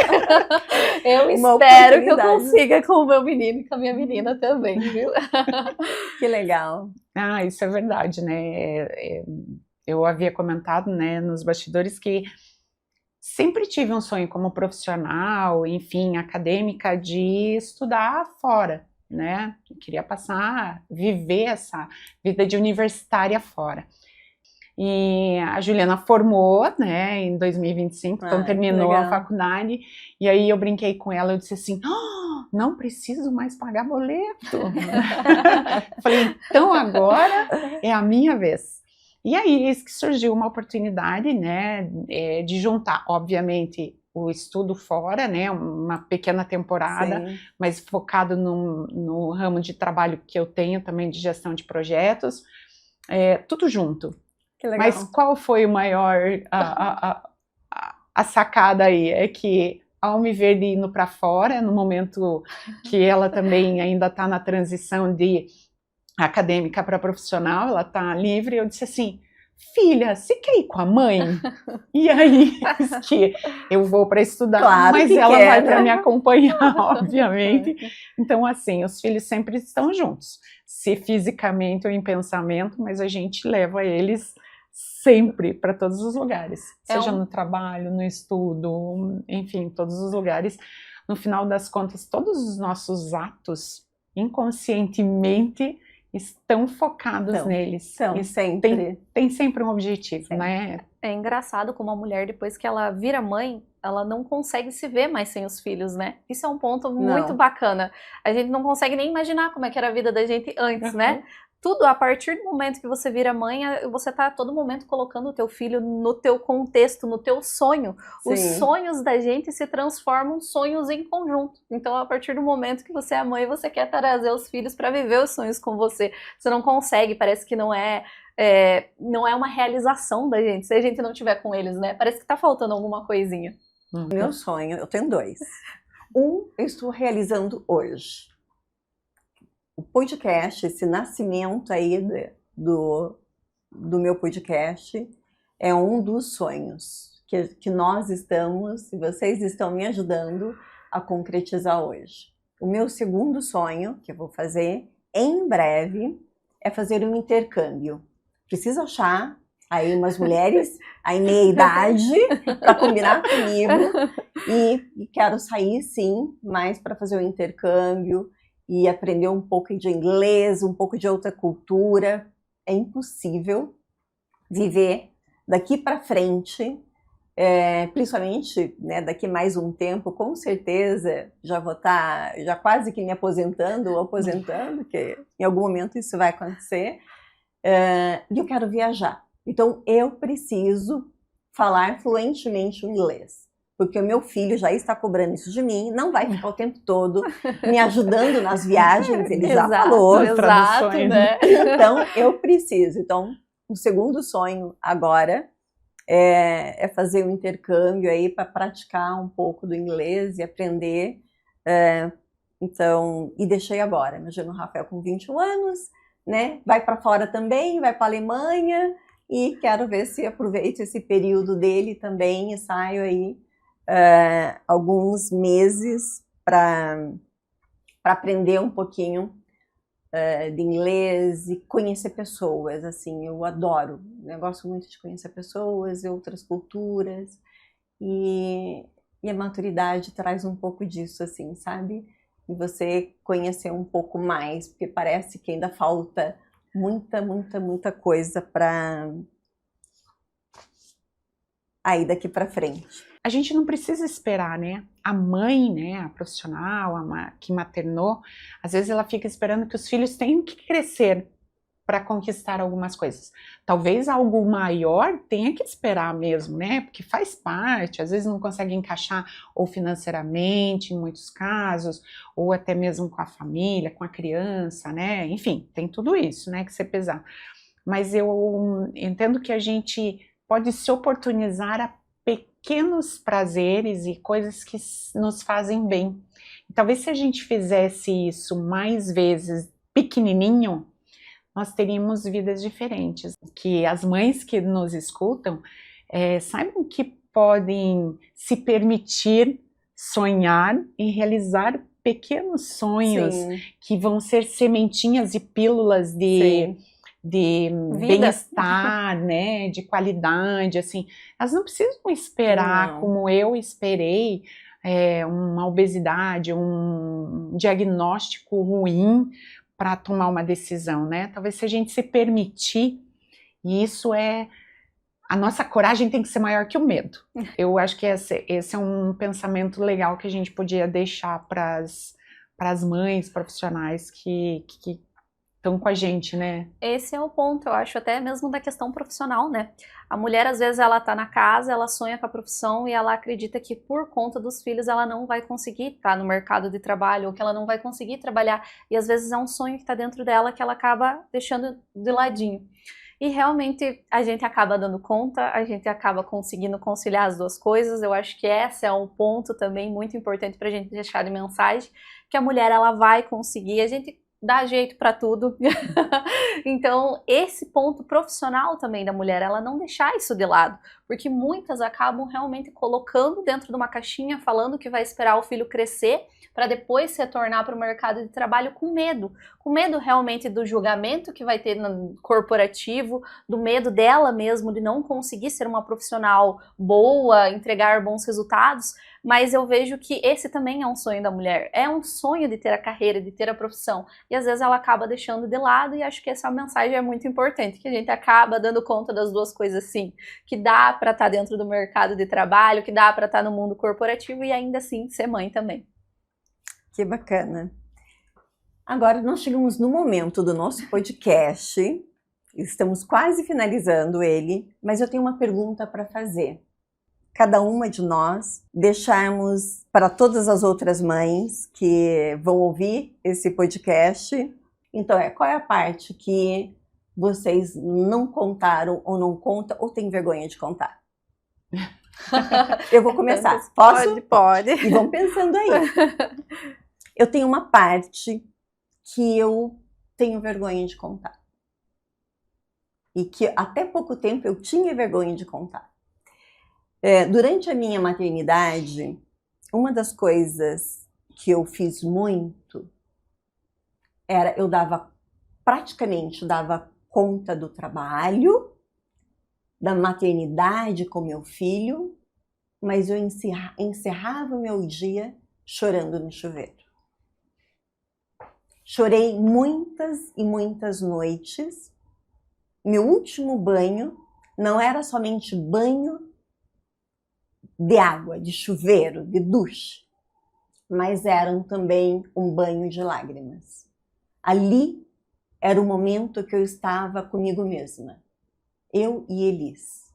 Eu espero que eu consiga com o meu menino e com a minha menina também, viu? Que legal. Isso é verdade, né? Eu havia comentado, né, nos bastidores que sempre tive um sonho como profissional, enfim, acadêmica, de estudar fora, né? Eu queria viver essa vida de universitária fora. E a Juliana formou, né, em 2025, então terminou a faculdade, e aí eu brinquei com ela, eu disse assim, não preciso mais pagar boleto. Falei, então agora é a minha vez. E aí, eis que surgiu uma oportunidade, né, de juntar, obviamente, o estudo fora, né, uma pequena temporada, Sim. mas focado no ramo de trabalho que eu tenho também de gestão de projetos, tudo junto. Que legal. Mas qual foi o maior, a sacada aí? É que ao me ver indo para fora, no momento que ela também ainda está na transição de acadêmica para profissional, ela está livre, eu disse assim, filha, você quer ir com a mãe? E aí, que eu vou para estudar, Claro mas que ela quer, vai né? para me acompanhar, obviamente. Então, assim, os filhos sempre estão juntos, se fisicamente ou em pensamento, mas a gente leva eles sempre para todos os lugares, seja no trabalho, no estudo, enfim, todos os lugares. No final das contas, todos os nossos atos, inconscientemente, estão focados neles. Então, sempre. Tem sempre um objetivo, Sempre. né? É engraçado como a mulher, depois que ela vira mãe, ela não consegue se ver mais sem os filhos, né? Isso é um ponto muito bacana. A gente não consegue nem imaginar como é que era a vida da gente antes, né? Tudo, a partir do momento que você vira mãe, você tá a todo momento colocando o teu filho no teu contexto, no teu sonho. Sim. Os sonhos da gente se transformam em sonhos em conjunto. Então, a partir do momento que você é mãe, você quer trazer os filhos para viver os sonhos com você. Você não consegue, parece que não é uma realização da gente, se a gente não tiver com eles, né? Parece que tá faltando alguma coisinha. Meu sonho, eu tenho 2. Eu estou realizando hoje. O podcast, esse nascimento aí do meu podcast é um dos sonhos que nós estamos, e vocês estão me ajudando a concretizar hoje. O meu segundo sonho, que eu vou fazer em breve, é fazer um intercâmbio. Preciso achar aí umas mulheres, aí meia idade, para combinar comigo, e quero sair sim, mas para fazer um intercâmbio, e aprender um pouco de inglês, um pouco de outra cultura. É impossível viver daqui para frente, principalmente, né, daqui mais um tempo, com certeza já vou estar já quase que me aposentando ou aposentando, que em algum momento isso vai acontecer, e eu quero viajar. Então eu preciso falar fluentemente o inglês. Porque o meu filho já está cobrando isso de mim, não vai ficar o tempo todo me ajudando nas viagens, ele já falou. Exato, né? Então, eu preciso. Então, o segundo sonho agora é fazer um intercâmbio aí para praticar um pouco do inglês e aprender. Então, e deixei agora. Imagina o Rafael com 21 anos, né? Vai para fora também, vai para a Alemanha, e quero ver se aproveito esse período dele também e saio aí alguns meses para aprender um pouquinho de inglês e conhecer pessoas. Assim, eu adoro, eu gosto muito de conhecer pessoas e outras culturas, e a maturidade traz um pouco disso, assim, sabe? E você conhecer um pouco mais, porque parece que ainda falta muita coisa para aí daqui para frente. A gente não precisa esperar, né? A mãe, né, a profissional, que maternou, às vezes ela fica esperando que os filhos tenham que crescer para conquistar algumas coisas. Talvez algo maior tenha que esperar mesmo, né? Porque faz parte, às vezes não consegue encaixar ou financeiramente, em muitos casos, ou até mesmo com a família, com a criança, né? Enfim, tem tudo isso, né, que você pesar. Mas eu entendo que a gente pode se oportunizar a pequenos prazeres e coisas que nos fazem bem. E talvez se a gente fizesse isso mais vezes pequenininho, nós teríamos vidas diferentes. Que as mães que nos escutam saibam que podem se permitir sonhar e realizar pequenos sonhos. Sim. Que vão ser sementinhas e pílulas de bem-estar, né, de qualidade, assim. Elas não precisam esperar, como eu esperei, uma obesidade, um diagnóstico ruim para tomar uma decisão, né? Talvez se a gente se permitir, e isso a nossa coragem tem que ser maior que o medo. Eu acho que esse é um pensamento legal que a gente podia deixar para as mães profissionais que estão com a gente, né? Esse é o ponto, eu acho, até mesmo da questão profissional, né? A mulher, às vezes, ela tá na casa, ela sonha com a profissão e ela acredita que por conta dos filhos ela não vai conseguir estar no mercado de trabalho ou que ela não vai conseguir trabalhar. E às vezes é um sonho que tá dentro dela que ela acaba deixando de ladinho. E realmente a gente acaba dando conta, a gente acaba conseguindo conciliar as duas coisas. Eu acho que esse é um ponto também muito importante pra gente deixar de mensagem, que a mulher ela vai conseguir, a gente dá jeito para tudo. Então, esse ponto profissional também da mulher, ela não deixar isso de lado, porque muitas acabam realmente colocando dentro de uma caixinha, falando que vai esperar o filho crescer para depois se retornar para o mercado de trabalho com medo realmente do julgamento que vai ter no corporativo, do medo dela mesmo de não conseguir ser uma profissional boa, entregar bons resultados. Mas eu vejo que esse também é um sonho da mulher, é um sonho de ter a carreira, de ter a profissão, e às vezes ela acaba deixando de lado, e acho que essa mensagem é muito importante, que a gente acaba dando conta das duas coisas sim, que dá para estar dentro do mercado de trabalho, que dá para estar no mundo corporativo e ainda assim ser mãe também. Que bacana. Agora nós chegamos no momento do nosso podcast, estamos quase finalizando ele, mas eu tenho uma pergunta para fazer. Cada uma de nós deixarmos para todas as outras mães que vão ouvir esse podcast. Então, qual é a parte que vocês não contaram ou não contam ou têm vergonha de contar? Eu vou começar. Posso? Pode. E vão pensando aí. Eu tenho uma parte que eu tenho vergonha de contar. E que até pouco tempo eu tinha vergonha de contar. Durante a minha maternidade, uma das coisas que eu fiz muito era eu praticamente dava conta do trabalho, da maternidade com meu filho, mas eu encerrava o meu dia chorando no chuveiro. Chorei muitas e muitas noites. Meu último banho não era somente banho de água, de chuveiro, de duche, mas eram também um banho de lágrimas. Ali era o momento que eu estava comigo mesma, eu e Elis.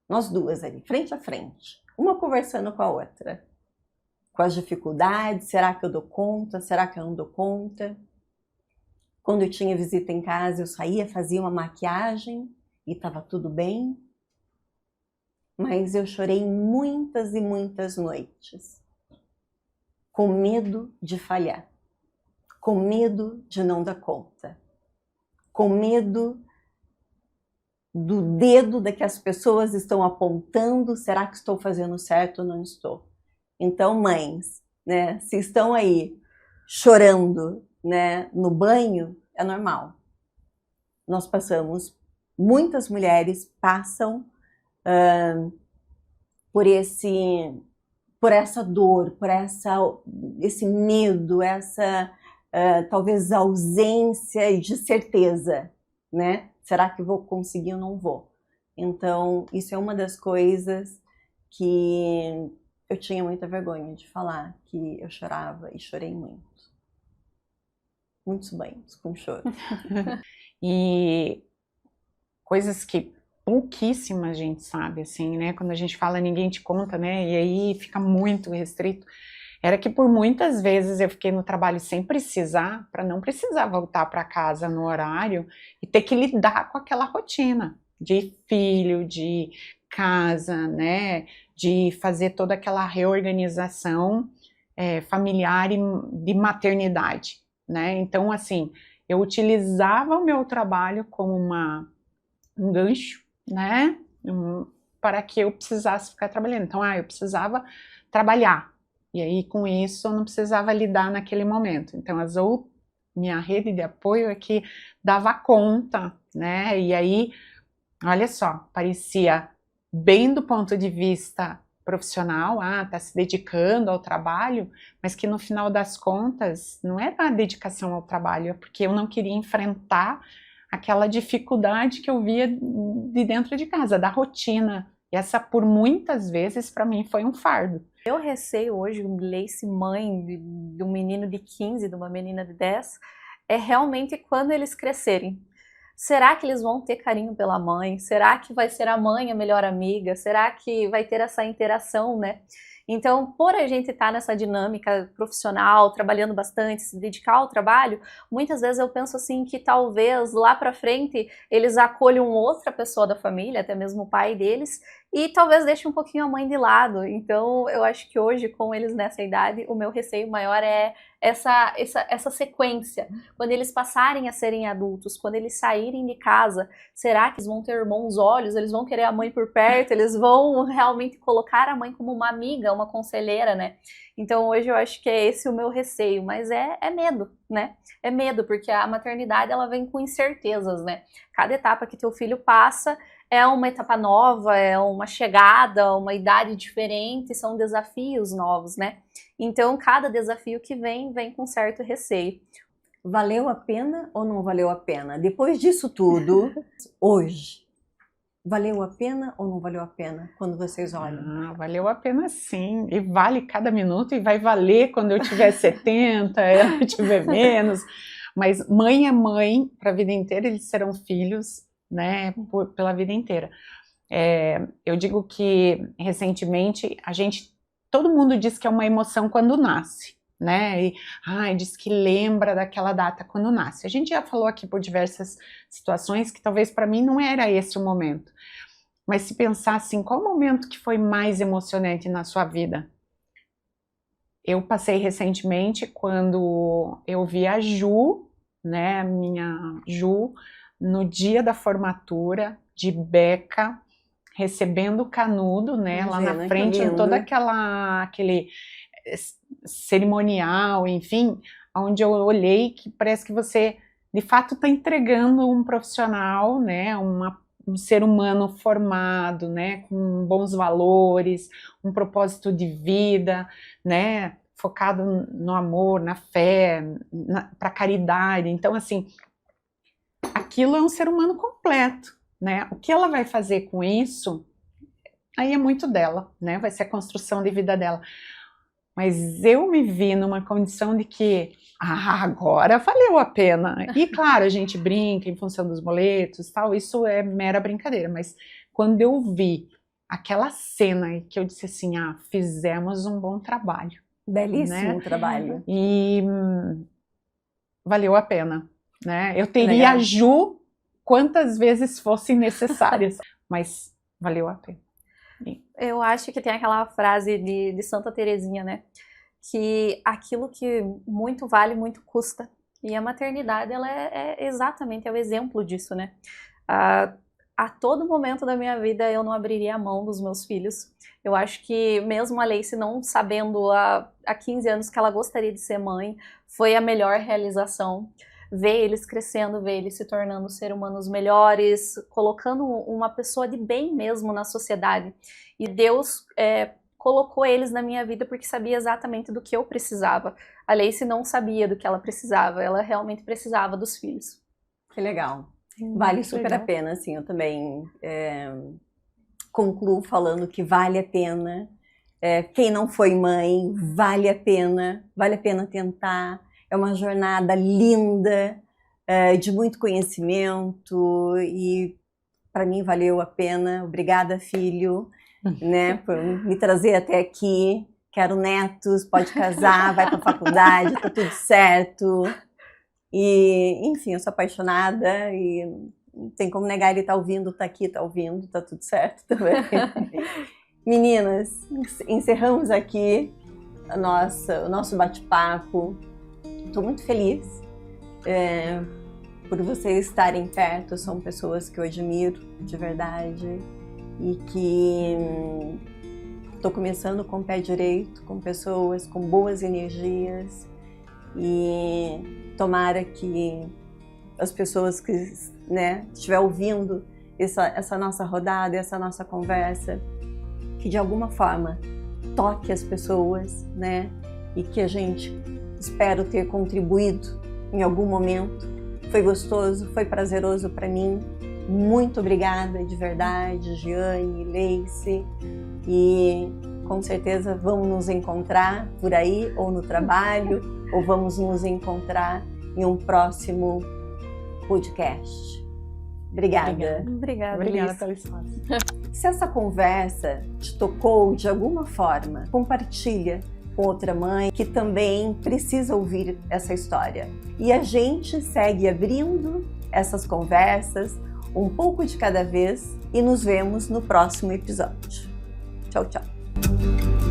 Nós duas ali, frente a frente, uma conversando com a outra, com as dificuldades, será que eu dou conta, será que eu não dou conta? Quando eu tinha visita em casa, eu saía, fazia uma maquiagem e estava tudo bem. Mas eu chorei muitas e muitas noites, com medo de falhar, com medo de não dar conta, com medo do dedo de que as pessoas estão apontando, será que estou fazendo certo ou não estou? Então, mães, né, se estão aí chorando, né, no banho, é normal. Nós passamos, muitas mulheres passam por essa dor, por esse medo, essa talvez ausência de certeza, né? Será que vou conseguir ou não vou? Então, isso é uma das coisas que eu tinha muita vergonha de falar, que eu chorava e chorei muito. Muitos banhos com choro. E coisas que pouquíssima gente sabe, assim, né? Quando a gente fala, ninguém te conta, né? E aí fica muito restrito. Era que por muitas vezes eu fiquei no trabalho sem precisar, para não precisar voltar para casa no horário e ter que lidar com aquela rotina de filho, de casa, né? De fazer toda aquela reorganização familiar e de maternidade, né? Então, assim, eu utilizava o meu trabalho como um gancho, né, para que eu precisasse ficar trabalhando. Então, eu precisava trabalhar, e aí com isso eu não precisava lidar naquele momento. Então, minha rede de apoio é que dava conta, né, e aí, olha só, parecia bem do ponto de vista profissional, tá se dedicando ao trabalho, mas que no final das contas não era a dedicação ao trabalho, é porque eu não queria enfrentar aquela dificuldade que eu via de dentro de casa, da rotina. E essa, por muitas vezes, para mim, foi um fardo. Eu receio hoje, Gleice, mãe de um menino de 15, de uma menina de 10, é realmente quando eles crescerem. Será que eles vão ter carinho pela mãe? Será que vai ser a mãe a melhor amiga? Será que vai ter essa interação, né? Então, por a gente estar nessa dinâmica profissional, trabalhando bastante, se dedicar ao trabalho, muitas vezes eu penso assim que talvez lá para frente eles acolham outra pessoa da família, até mesmo o pai deles, e talvez deixem um pouquinho a mãe de lado. Então, eu acho que hoje, com eles nessa idade, o meu receio maior é essa sequência. Quando eles passarem a serem adultos, quando eles saírem de casa, será que eles vão ter bons olhos? Eles vão querer a mãe por perto? Eles vão realmente colocar a mãe como uma amiga, uma conselheira, né? Então hoje eu acho que é esse o meu receio, mas é medo, né? É medo, porque a maternidade ela vem com incertezas, né? Cada etapa que teu filho passa é uma etapa nova, é uma chegada, uma idade diferente, são desafios novos, né? Então, cada desafio que vem com certo receio. Valeu a pena ou não valeu a pena? Depois disso tudo, hoje, valeu a pena ou não valeu a pena quando vocês olham? Valeu a pena sim, e vale cada minuto e vai valer quando eu tiver 70, eu tiver menos, mas mãe é mãe para a vida inteira, eles serão filhos, né, pela vida inteira. Eu digo que recentemente todo mundo diz que é uma emoção quando nasce, né? E diz que lembra daquela data quando nasce. A gente já falou aqui por diversas situações que talvez para mim não era esse o momento. Mas se pensar assim, qual o momento que foi mais emocionante na sua vida? Eu passei recentemente quando eu vi a Ju, né, minha Ju, no dia da formatura de Beca, recebendo o canudo, né, lá na frente, em todo aquele cerimonial, enfim, onde eu olhei que parece que você, de fato, está entregando um profissional, né, um ser humano formado, né, com bons valores, um propósito de vida, né, focado no amor, na fé, para caridade. Então, assim, aquilo é um ser humano completo, né? O que ela vai fazer com isso, aí é muito dela, né? Vai ser a construção de vida dela. Mas eu me vi numa condição de que, agora valeu a pena. E claro, a gente brinca em função dos boletos, tal, isso é mera brincadeira, mas quando eu vi aquela cena que eu disse assim, fizemos um bom trabalho. Belíssimo, né? Trabalho. E valeu a pena, né? Eu teria a Ju quantas vezes fossem necessárias, mas valeu a pena. Eu acho que tem aquela frase de Santa Teresinha, né? Que aquilo que muito vale, muito custa. E a maternidade, ela exatamente o exemplo disso, né? A todo momento da minha vida eu não abriria a mão dos meus filhos. Eu acho que mesmo a Leice não sabendo há 15 anos que ela gostaria de ser mãe, foi a melhor realização. Ver eles crescendo, ver eles se tornando seres humanos melhores, colocando uma pessoa de bem mesmo na sociedade. E Deus colocou eles na minha vida porque sabia exatamente do que eu precisava. A Leice não sabia do que ela precisava, ela realmente precisava dos filhos. Que legal. Vale super a pena, assim, eu também concluo falando que vale a pena. Quem não foi mãe, vale a pena tentar. É uma jornada linda, de muito conhecimento e para mim valeu a pena. Obrigada, filho, né, por me trazer até aqui. Quero netos, pode casar, vai para a faculdade, tá tudo certo. E, enfim, eu sou apaixonada e não tem como negar, ele tá ouvindo, tá aqui, tá ouvindo, tá tudo certo também. Meninas, encerramos aqui o nosso bate-papo. Estou muito feliz por vocês estarem perto, são pessoas que eu admiro de verdade e que estou começando com o pé direito, com pessoas com boas energias e tomara que as pessoas que estiver ouvindo essa nossa rodada, essa nossa conversa, que de alguma forma toque as pessoas, né, e que a gente espero ter contribuído em algum momento. Foi gostoso, foi prazeroso para mim. Muito obrigada de verdade, Giane, Leice. E com certeza vamos nos encontrar por aí, ou no trabalho, ou vamos nos encontrar em um próximo podcast. Obrigada. Obrigada, Obrigada Liz. pelo espaço. Se essa conversa te tocou de alguma forma, compartilha com outra mãe que também precisa ouvir essa história. E a gente segue abrindo essas conversas um pouco de cada vez e nos vemos no próximo episódio. Tchau, tchau.